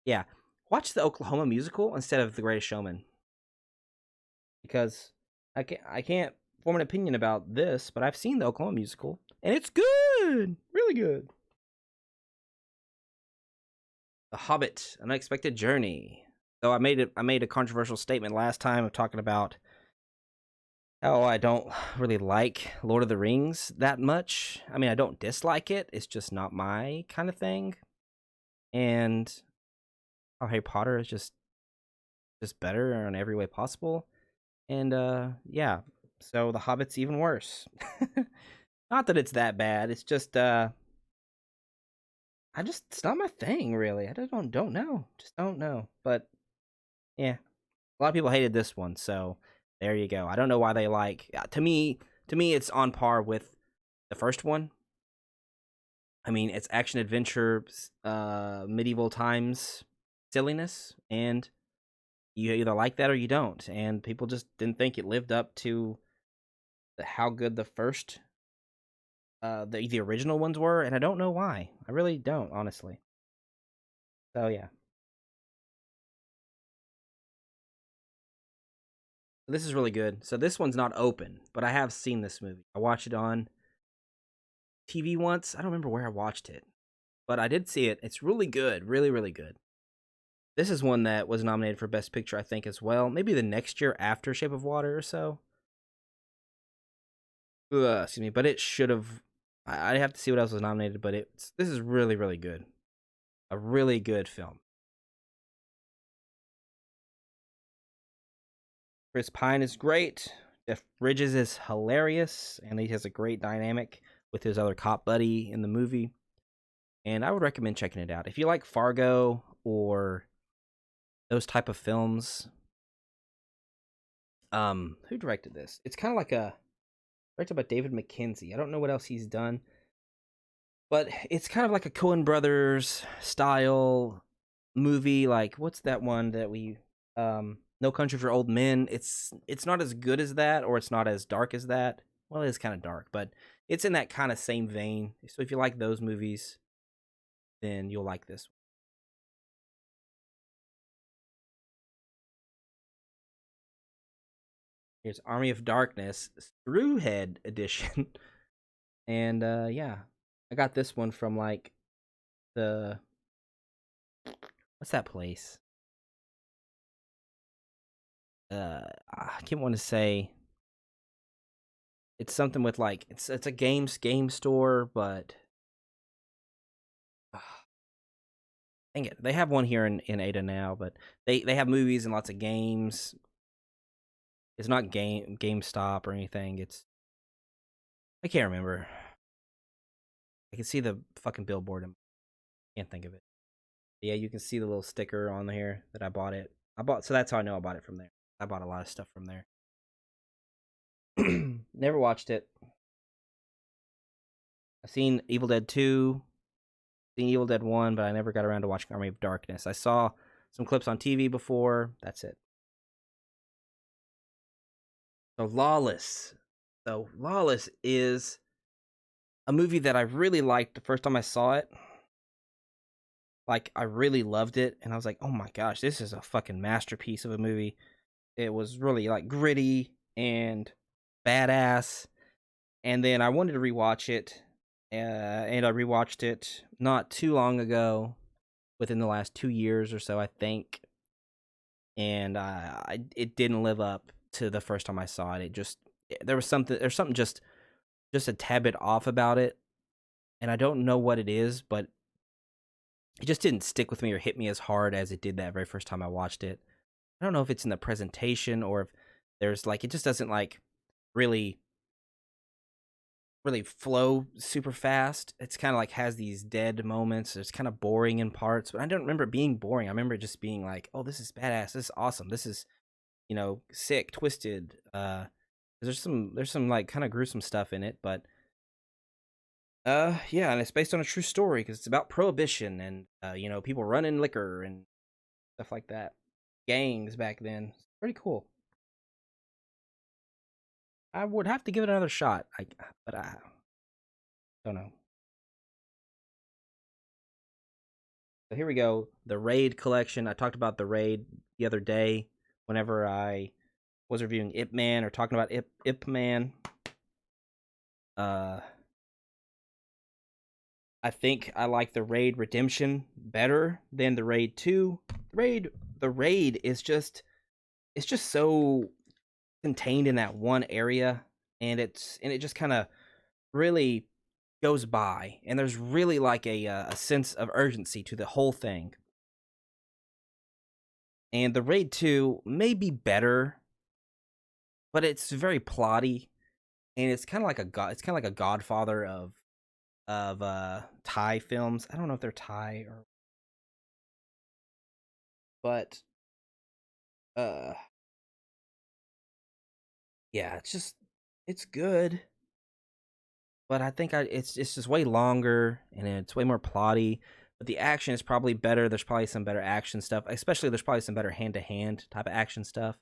A: Yeah. Watch the Oklahoma musical instead of The Greatest Showman. Because I can't form an opinion about this, but I've seen the Oklahoma musical and it's good. Really good. The Hobbit, An Unexpected Journey. So I made a controversial statement last time of talking about how I don't really like Lord of the Rings that much. I mean, I don't dislike it. It's just not my kind of thing. And how Harry Potter is just better in every way possible. And yeah, so The Hobbit's even worse. Not that it's that bad. It's just it's not my thing really. I just don't know. Just don't know. But yeah, a lot of people hated this one, so there you go. I don't know why they like. To me, it's on par with the first one. I mean, it's action adventure, medieval times silliness, and you either like that or you don't. And people just didn't think it lived up to how good the first, the original ones were, and I don't know why. I really don't, honestly. So yeah. This is really good. So this one's not open, but I have seen this movie. I watched it on TV once. I don't remember where I watched it, but I did see it. It's really good. Really, really good. This is one that was nominated for Best Picture, I think, as well. Maybe the next year after Shape of Water or so. Excuse me, but it should have. I have to see what else was nominated, but this is really, really good. A really good film. Chris Pine is great. Jeff Bridges is hilarious, and he has a great dynamic with his other cop buddy in the movie. And I would recommend checking it out. If you like Fargo or those type of films. Who directed this? It's kind of like directed by David Mackenzie. I don't know what else he's done. But it's kind of like a Coen Brothers style movie. Like, what's that one that we No Country for Old Men? It's not as good as that, or it's not as dark as that. Well, it is kind of dark, but it's in that kind of same vein. So if you like those movies, then you'll like this one. Here's Army of Darkness, Screwhead edition. And yeah, I got this one from like the What's that place? I can't want to say. It's something with like it's a game store, but dang it, they have one here in Ada now, but they have movies and lots of games. It's not GameStop or anything. It's I can't remember. I can see the fucking billboard. Can't think of it. Yeah, you can see the little sticker on here that I bought it. So that's how I know I bought it from there. I bought a lot of stuff from there. Never watched it. I've seen Evil Dead 2, seen Evil Dead 1, but I never got around to watching Army of Darkness. I saw some clips on TV before. That's it. So Lawless. So Lawless is a movie that I really liked the first time I saw it. Like, I really loved it, and I was like, oh my gosh, this is a fucking masterpiece of a movie. It was really, like, gritty and badass. And then I wanted to rewatch it, and I rewatched it not too long ago, within the last 2 years or so, I think. And it didn't live up to the first time I saw it. There's something just a tad bit off about it, and I don't know what it is, but it just didn't stick with me or hit me as hard as it did that very first time I watched it. I don't know if it's in the presentation or if there's like it just doesn't like really flow super fast. It's kind of like has these dead moments. It's kind of boring in parts, but I don't remember it being boring. I remember it just being like, "Oh, this is badass. This is awesome. This is, sick, twisted." There's some like kind of gruesome stuff in it, but yeah, and it's based on a true story because it's about prohibition and people running liquor and stuff like that. Gangs back then. It's pretty cool. I would have to give it another shot. But I don't know. So here we go. The Raid collection. I talked about the Raid the other day whenever I was reviewing Ip Man or talking about Ip Man. I think I like the Raid Redemption better than the Raid 2. The Raid is just it's just so contained in that one area, and it just kind of really goes by, and there's really like a sense of urgency to the whole thing. And the Raid 2 may be better, but it's very plotty, and it's kind of like a Godfather of Thai films. I don't know if they're Thai or but uh yeah, it's good, but I think it's just way longer and it's way more plotty. But the action is probably better. There's probably some better action stuff. Especially there's probably some better hand-to-hand type of action stuff.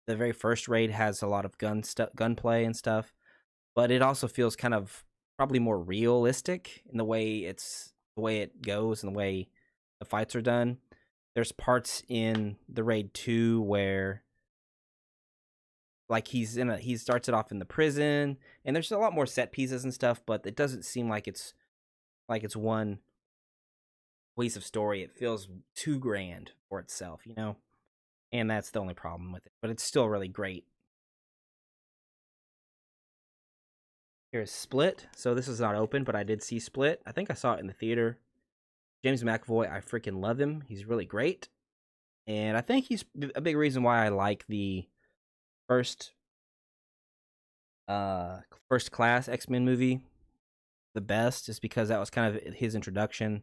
A: The very first Raid has a lot of gunplay and stuff, but it also feels kind of probably more realistic in the way it goes and the way the fights are done. There's parts in the Raid 2 where like he starts it off in the prison, and there's a lot more set pieces and stuff, but it doesn't seem like it's one cohesive story. It feels too grand for itself, and that's the only problem with it. But it's still really great. Here's Split. So this is not open, but I did see Split. I think I saw it in the theater. James McAvoy, I freaking love him. He's really great, and I think he's a big reason why I like the first First Class X-Men movie the best, is because that was kind of his introduction,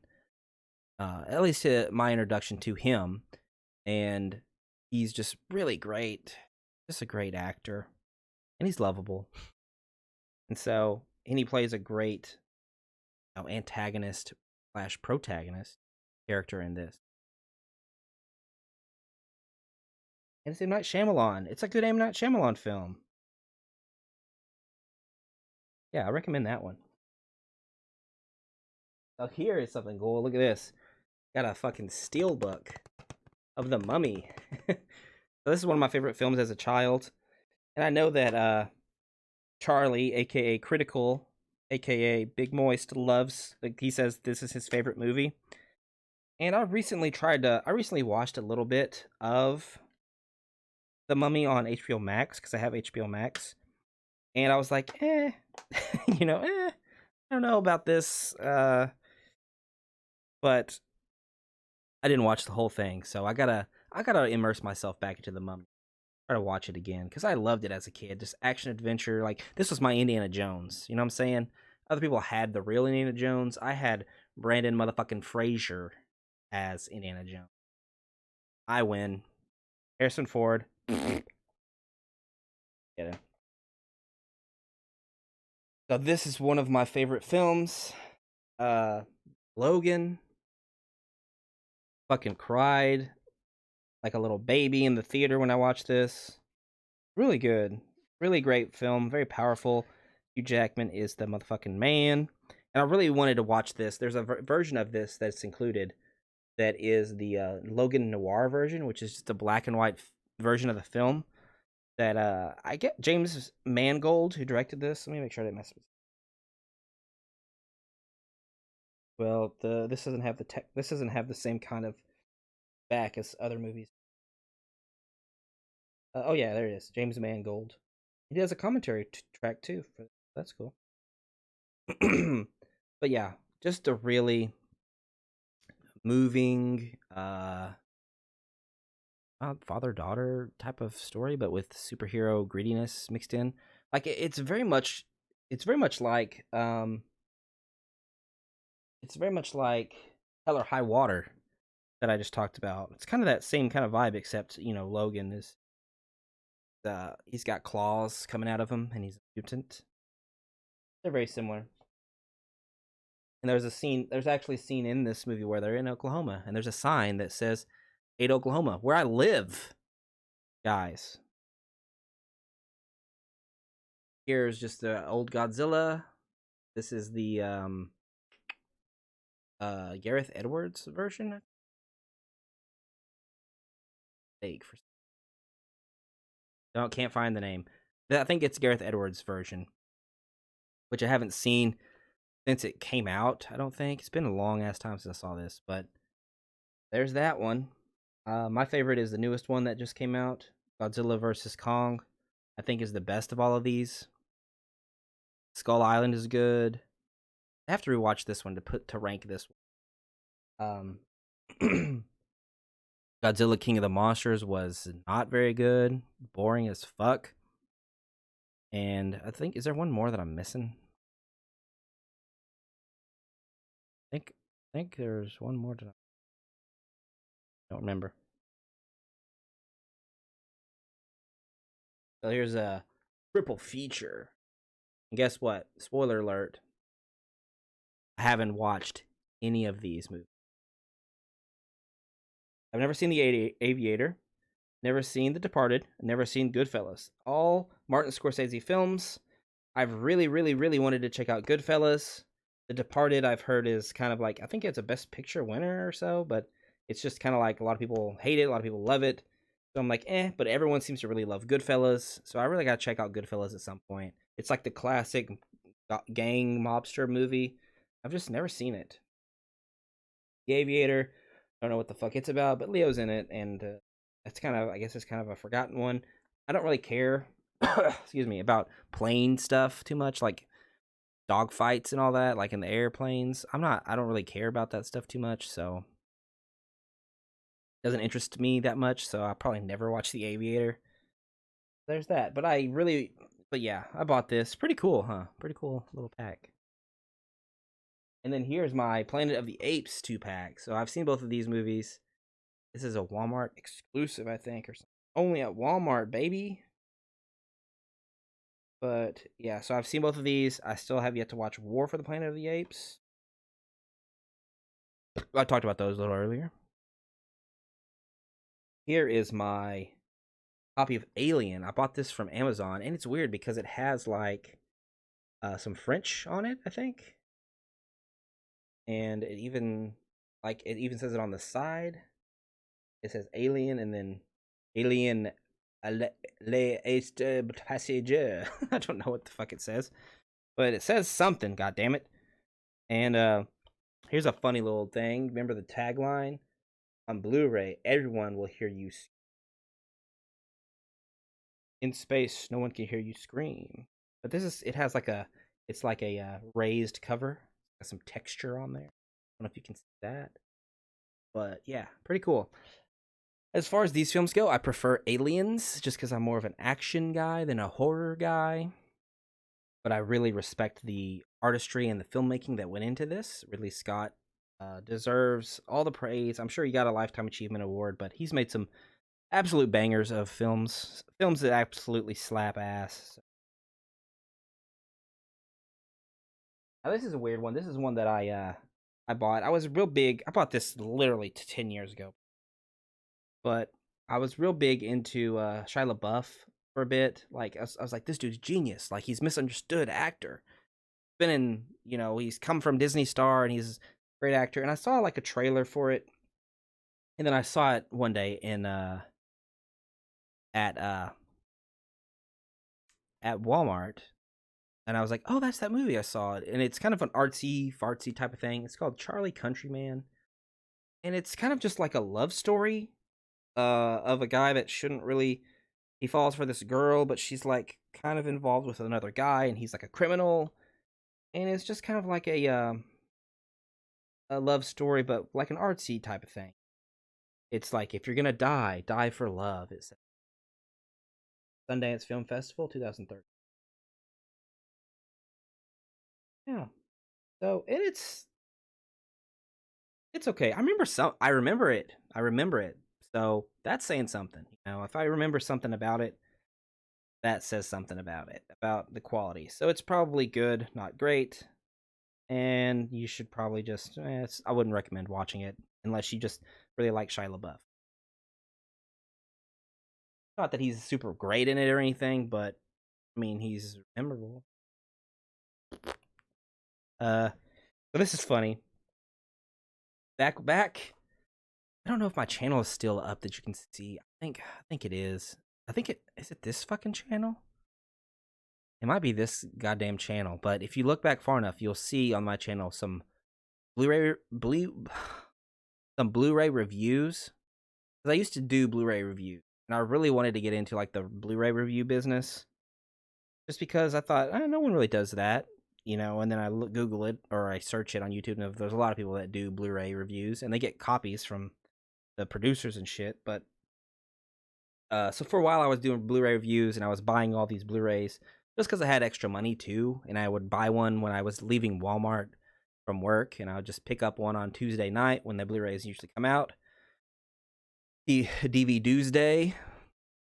A: at least my introduction to him, and he's just really great, just a great actor, and he's lovable, and he plays a great antagonist / protagonist character in this. And it's M. Night Shyamalan. It's a good M. Night Shyamalan film. Yeah, I recommend that one. Oh, here is something cool. Look at this. Got a fucking steel book of The Mummy. So this is one of my favorite films as a child. And I know that Charlie, aka Critical, aka Big Moist, loves, like he says this is his favorite movie. And I recently watched a little bit of The Mummy on HBO Max because I have HBO Max, and I was like, I don't know about this, but I didn't watch the whole thing, so I gotta immerse myself back into The Mummy. Try to watch it again because I loved it as a kid. Just action adventure, like this was my Indiana Jones. You know what I'm saying? Other people had the real Indiana Jones. I had Brandon motherfucking Fraser as Indiana Jones. I win. Harrison Ford. Get it. So this is one of my favorite films. Uh, Logan. Fucking cried like a little baby in the theater when I watched this. Really good. Really great film. Very powerful. Hugh Jackman is the motherfucking man. And I really wanted to watch this. There's a version of this that's included that is the Logan Noir version, which is just a black and white version of the film. That I get James Mangold, who directed this. Let me make sure I didn't mess with. Well, this doesn't have this doesn't have the same kind of back as other movies. Oh yeah, there it is. James Mangold. He does a commentary track too. That's cool. But yeah, just a really moving father daughter type of story, but with superhero grittiness mixed in. Like it's very much like it's very much like Hell or High Water that I just talked about. It's kind of that same kind of vibe, except Logan is he's got claws coming out of him and he's a mutant. They're very similar. And there's actually a scene in this movie where they're in Oklahoma and there's a sign that says 8 Oklahoma, where I live, guys. Here's just the old Godzilla. This is the Gareth Edwards version. Can't find the name. I think it's Gareth Edwards version, which I haven't seen since it came out. I don't think it's been a long ass time since I saw this, but there's that one. My favorite is the newest one that just came out, Godzilla vs. Kong. I think is the best of all of these. Skull Island is good. I have to rewatch this one to rank this one. Godzilla King of the Monsters was not very good, boring as fuck. And I think, is there one more that I'm missing? I think there's one more that I don't remember. So here's a triple feature. And guess what? Spoiler alert. I haven't watched any of these movies. I've never seen The Aviator, never seen The Departed, never seen Goodfellas. All Martin Scorsese films. I've really, really, really wanted to check out Goodfellas. The Departed, I've heard, is kind of like, I think it's a Best Picture winner or so, but it's just kind of like a lot of people hate it, a lot of people love it. So I'm like, but everyone seems to really love Goodfellas. So I really got to check out Goodfellas at some point. It's like the classic gang mobster movie. I've just never seen it. The Aviator, I don't know what the fuck it's about, but Leo's in it, and it's kind of, I guess it's kind of a forgotten one. I don't really care, excuse me, about plane stuff too much, like dogfights and all that, like in the airplanes. I don't really care about that stuff too much, so it doesn't interest me that much, so I'll probably never watch The Aviator. There's that, but yeah, I bought this. Pretty cool, huh? Pretty cool little pack. And then here's my Planet of the Apes 2-pack. So I've seen both of these movies. This is a Walmart exclusive, I think, or something. Only at Walmart, baby. But yeah, so I've seen both of these. I still have yet to watch War for the Planet of the Apes. I talked about those a little earlier. Here is my copy of Alien. I bought this from Amazon, and it's weird because it has like some French on it, I think. And it even says it on the side. It says Alien and then Alien les passagers. I don't know what the fuck it says, but it says something. God damn it! And Here's a funny little thing. Remember the tagline on Blu-ray? Everyone will hear you in space. No one can hear you scream. But this is. It has like a. It's like a raised cover. Got some texture on there. I don't know if you can see that. But yeah, pretty cool. As far as these films go, I prefer Aliens just because I'm more of an action guy than a horror guy. But I really respect the artistry and the filmmaking that went into this. Ridley Scott deserves all the praise. I'm sure he got a Lifetime Achievement Award, but he's made some absolute bangers of films that absolutely slap ass. Now, this is a weird one. This is one that I bought. I was real big. I bought this literally 10 years ago. But I was real big into Shia LaBeouf for a bit. Like I was like, this dude's genius. Like he's misunderstood actor. Been in, he's come from Disney Star and he's a great actor. And I saw like a trailer for it, and then I saw it one day in at Walmart, and I was like, oh, that's that movie I saw it, and it's kind of an artsy fartsy type of thing. It's called Charlie Countryman, and it's kind of just like a love story of a guy that shouldn't really. He falls for this girl, but she's like kind of involved with another guy, and he's like a criminal, and it's just kind of like a love story, but like an artsy type of thing. It's like if you're gonna die, die for love. It's Sundance Film Festival 2013. Yeah. So it's okay. I remember it. I remember it. So that's saying something. If I remember something about it, that says something about it, about the quality. So it's probably good, not great. And you should probably just I wouldn't recommend watching it unless you just really like Shia LaBeouf. Not that he's super great in it or anything, but I mean he's memorable. So this is funny. Back. I don't know if my channel is still up that you can see. I think it is. I think it is it this fucking channel? It might be this goddamn channel, but if you look back far enough, you'll see on my channel some some Blu-ray reviews. Because I used to do Blu-ray reviews, and I really wanted to get into like the Blu-ray review business, just because I thought no one really does that, And then I Google it or I search it on YouTube, and there's a lot of people that do Blu-ray reviews, and they get copies from the producers and shit. But so for a while I was doing Blu-ray reviews, and I was buying all these Blu-rays just because I had extra money too, and I would buy one when I was leaving Walmart from work, and I would just pick up one on Tuesday night when the Blu-rays usually come out. The DVD Tuesday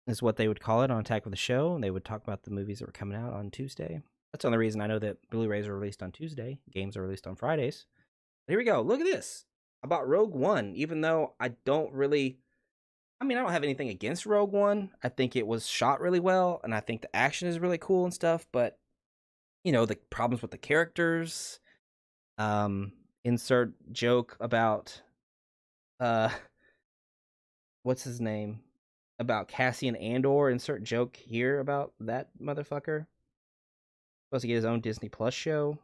A: is what they would call it on Attack of the Show, and they would talk about the movies that were coming out on Tuesday. That's the only reason I know that Blu-rays are released on Tuesday. Games are released on Fridays. But here we go. Look at this. I bought Rogue One, even though I don't have anything against Rogue One. I think it was shot really well, and I think the action is really cool and stuff, but, the problems with the characters, insert joke about, what's his name? About Cassian Andor, insert joke here about that motherfucker. Supposed to get his own Disney Plus show.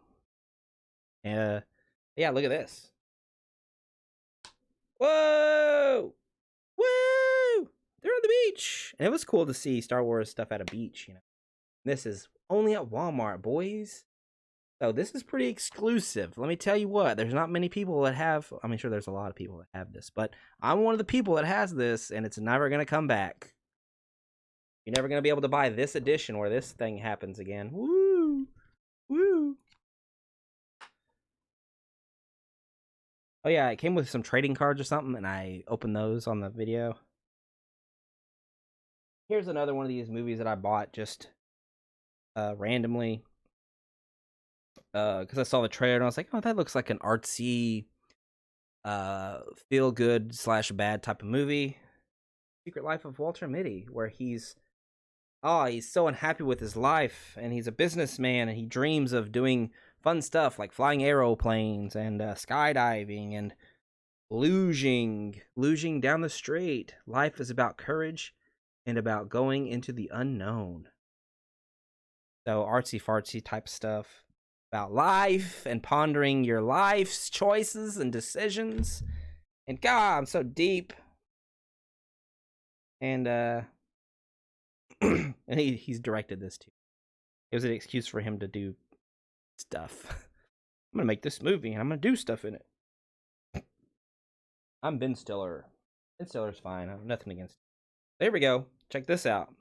A: Yeah, look at this. Whoa! Woo! They're on the beach. And it was cool to see Star Wars stuff at a beach, This is only at Walmart, boys. So this is pretty exclusive. Let me tell you what, there's not many people that have, sure there's a lot of people that have this, but I'm one of the people that has this, and it's never going to come back. You're never going to be able to buy this edition where this thing happens again. Woo! Woo! Oh yeah, it came with some trading cards or something, and I opened those on the video. Here's another one of these movies that I bought just randomly. Because I saw the trailer and I was like, oh, that looks like an artsy, feel good / bad type of movie. Secret Life of Walter Mitty, where he's so unhappy with his life, and he's a businessman, and he dreams of doing fun stuff like flying aeroplanes and skydiving and luging down the street. Life is about courage and about going into the unknown. So artsy fartsy type stuff. about life and pondering your life's choices and decisions. And God, I'm so deep. And and he's directed this too. It was an excuse for him to do stuff. I'm gonna make this movie and I'm gonna do stuff in it. I'm Ben Stiller. Ben Stiller's fine. I have nothing against him. There we go. Check this out.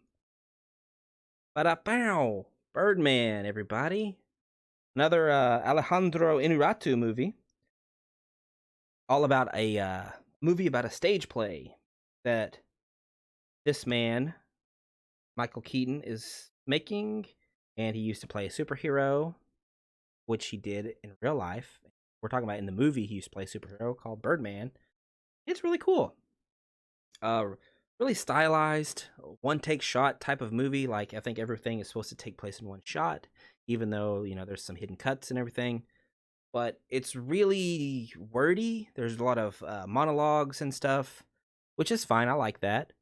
A: Ba-da-pow! Birdman, everybody. Another Alejandro Inarritu movie. All about a movie about a stage play that this man, Michael Keaton, is making. And he used to play a superhero, which he did in real life. We're talking about in the movie, he used to play a superhero called Birdman. It's really cool. Really stylized, one-take shot type of movie. Like, I think everything is supposed to take place in one shot, even though, you know, there's some hidden cuts and everything. But it's really wordy. There's a lot of monologues and stuff, which is fine. I like that.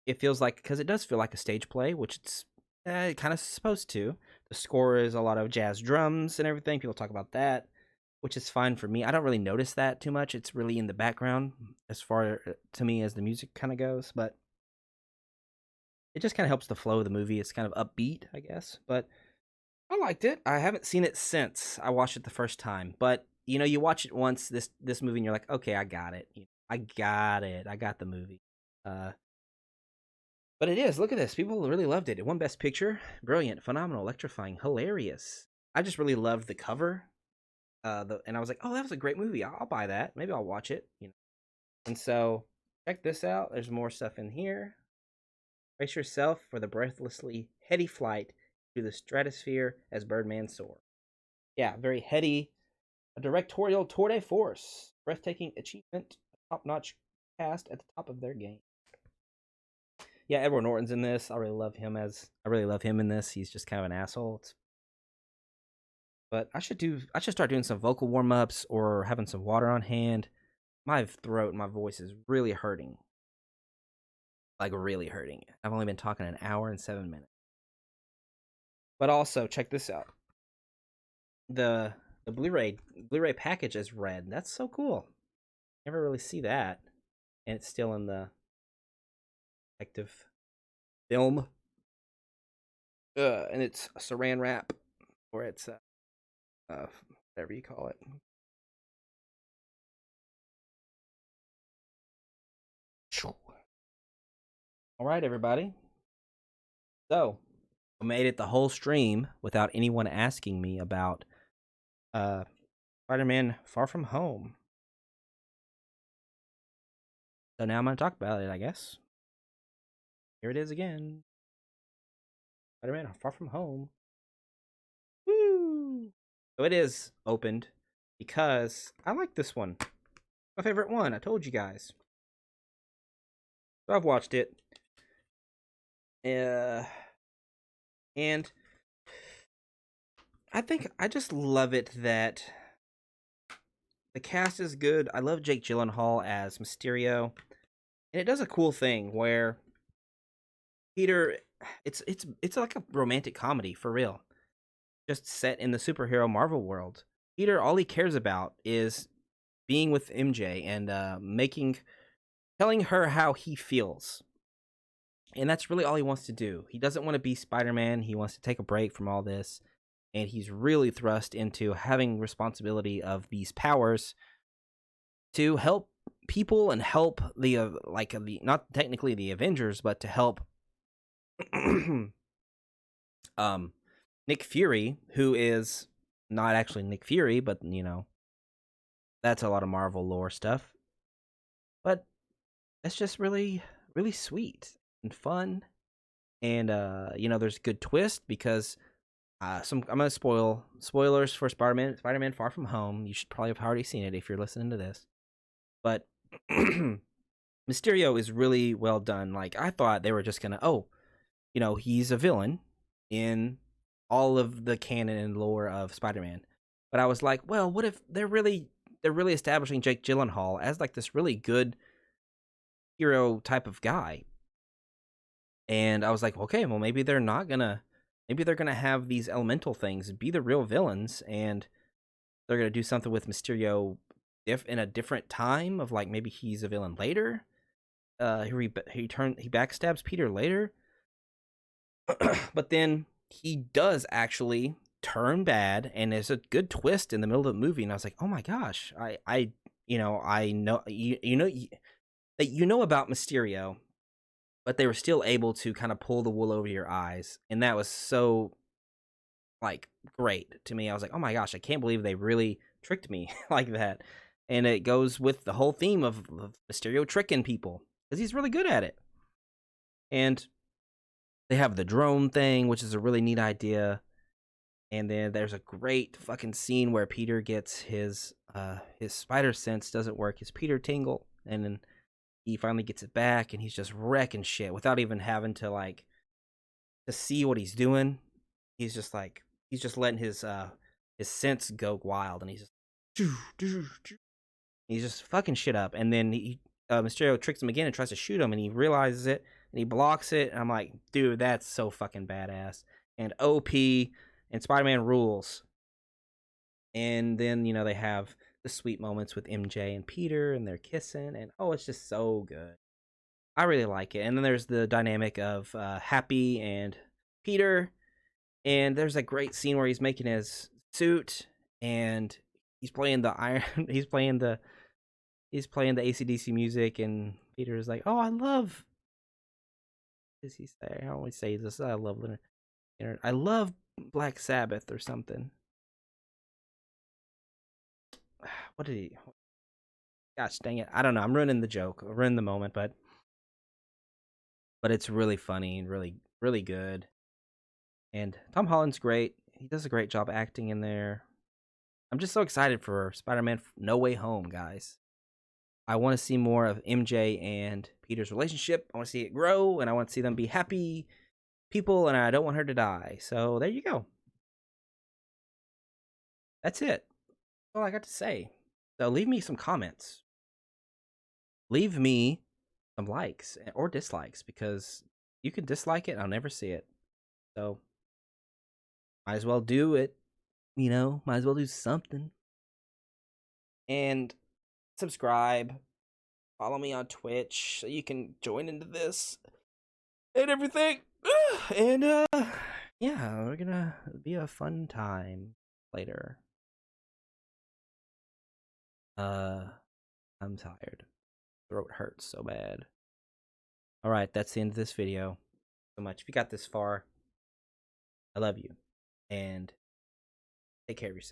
A: It feels like, because it does feel like a stage play, which it's kind of supposed to. The score is a lot of jazz drums and everything. People talk about that, which is fine for me. I don't really notice that too much. It's really in the background as far to me as the music kind of goes, but it just kind of helps the flow of the movie. It's kind of upbeat, I guess, but I liked it. I haven't seen it since I watched it the first time, but you know, you watch it once, this movie, and you're like, okay, I got it. I got it. I got the movie. But it is. Look at this. People really loved it. It won Best Picture. Brilliant, phenomenal, electrifying, hilarious. I just really loved the cover. And I was like, oh, that was a great movie. I'll buy that. Maybe I'll watch it. You know. And so check this out. There's more stuff in here. Brace yourself for the breathlessly heady flight through the stratosphere as Birdman soar. Yeah, very heady. A directorial tour de force. Breathtaking achievement. Top-notch cast at the top of their game. Yeah, Edward Norton's in this. I really love him in this. He's just kind of an asshole. But I should start doing some vocal warm-ups or having some water on hand. My throat and my voice is really hurting. Like, really hurting. I've only been talking an hour and 7 minutes. But also, check this out. The Blu-ray package is red. That's so cool. Never really see that. And it's still in the active film. And it's saran wrap, or it's whatever you call it. All right, everybody. So, I made it the whole stream without anyone asking me about Spider-Man Far From Home. So now I'm going to talk about it, I guess. Here it is again. Spider-Man Far From Home. Woo! So it is opened because I like this one. My favorite one. I told you guys. So I've watched it. And I think I just love it that the cast is good. I love Jake Gyllenhaal as Mysterio. And it does a cool thing where Peter, it's like a romantic comedy for real. Just set in the superhero Marvel world. Peter, all he cares about is being with MJ and telling her how he feels. And that's really all he wants to do. He doesn't want to be Spider-Man. He wants to take a break from all this. And he's really thrust into having responsibility of these powers to help people and help the not technically the Avengers, but to help Nick Fury, who is not actually Nick Fury, but you know, that's a lot of Marvel lore stuff. But it's just really, really sweet and fun. And you know, there's a good twist because I'm gonna spoilers for Spider-Man Far From Home. You should probably have already seen it if you're listening to this. But Mysterio is really well done. Like, I thought they were just gonna, you know, he's a villain in all of the canon and lore of Spider-Man. But I was like, well, what if they're really establishing Jake Gyllenhaal as like this really good hero type of guy? And I was like, okay, well, maybe they're not gonna maybe they're gonna have these elemental things be the real villains, and they're gonna do something with Mysterio in a different time of like maybe he's a villain later. He backstabs Peter later, but then he does actually turn bad, and there's a good twist in the middle of the movie, and I was like, oh my gosh, I know you know about Mysterio, but they were still able to kind of pull the wool over your eyes, and that was so like great to me. I was like, oh my gosh, I can't believe they really tricked me like that. And it goes with the whole theme of Mysterio tricking people because he's really good at it. And they have the drone thing, which is a really neat idea. And then there's a great fucking scene where Peter gets his spider sense doesn't work, his Peter tingle, and then he finally gets it back, and he's just wrecking shit without even having to like to see what he's doing. He's just letting his sense go wild, and he's just fucking shit up. And then Mysterio tricks him again and tries to shoot him, and he realizes it and he blocks it. And I'm like, dude, that's so fucking badass and OP, and Spider-Man rules. And then they have the sweet moments with MJ and Peter, and they're kissing, and oh, it's just so good. I really like it. And then there's the dynamic of Happy and Peter, and there's a great scene where he's making his suit, and he's playing the iron. he's playing the AC/DC music, and Peter is like, "Oh, I love." What does he say? I always say this. I love Leonard. I love Black Sabbath or something. What did he? Gosh dang it! I don't know. I'm ruining the joke. I'm ruining the moment, but it's really funny and really really good. And Tom Holland's great. He does a great job acting in there. I'm just so excited for Spider-Man No Way Home, guys. I want to see more of MJ and Peter's relationship. I want to see it grow, and I want to see them be happy people, and I don't want her to die. So there you go. That's it. That's all I got to say. So leave me some comments. Leave me some likes or dislikes, because you can dislike it and I'll never see it. So might as well do it. Might as well do something. And subscribe. Follow me on Twitch so you can join into this and everything. And yeah, we're gonna be a fun time later. I'm tired. Throat hurts so bad. Alright, that's the end of this video. So much. If you got this far, I love you. And take care of yourself.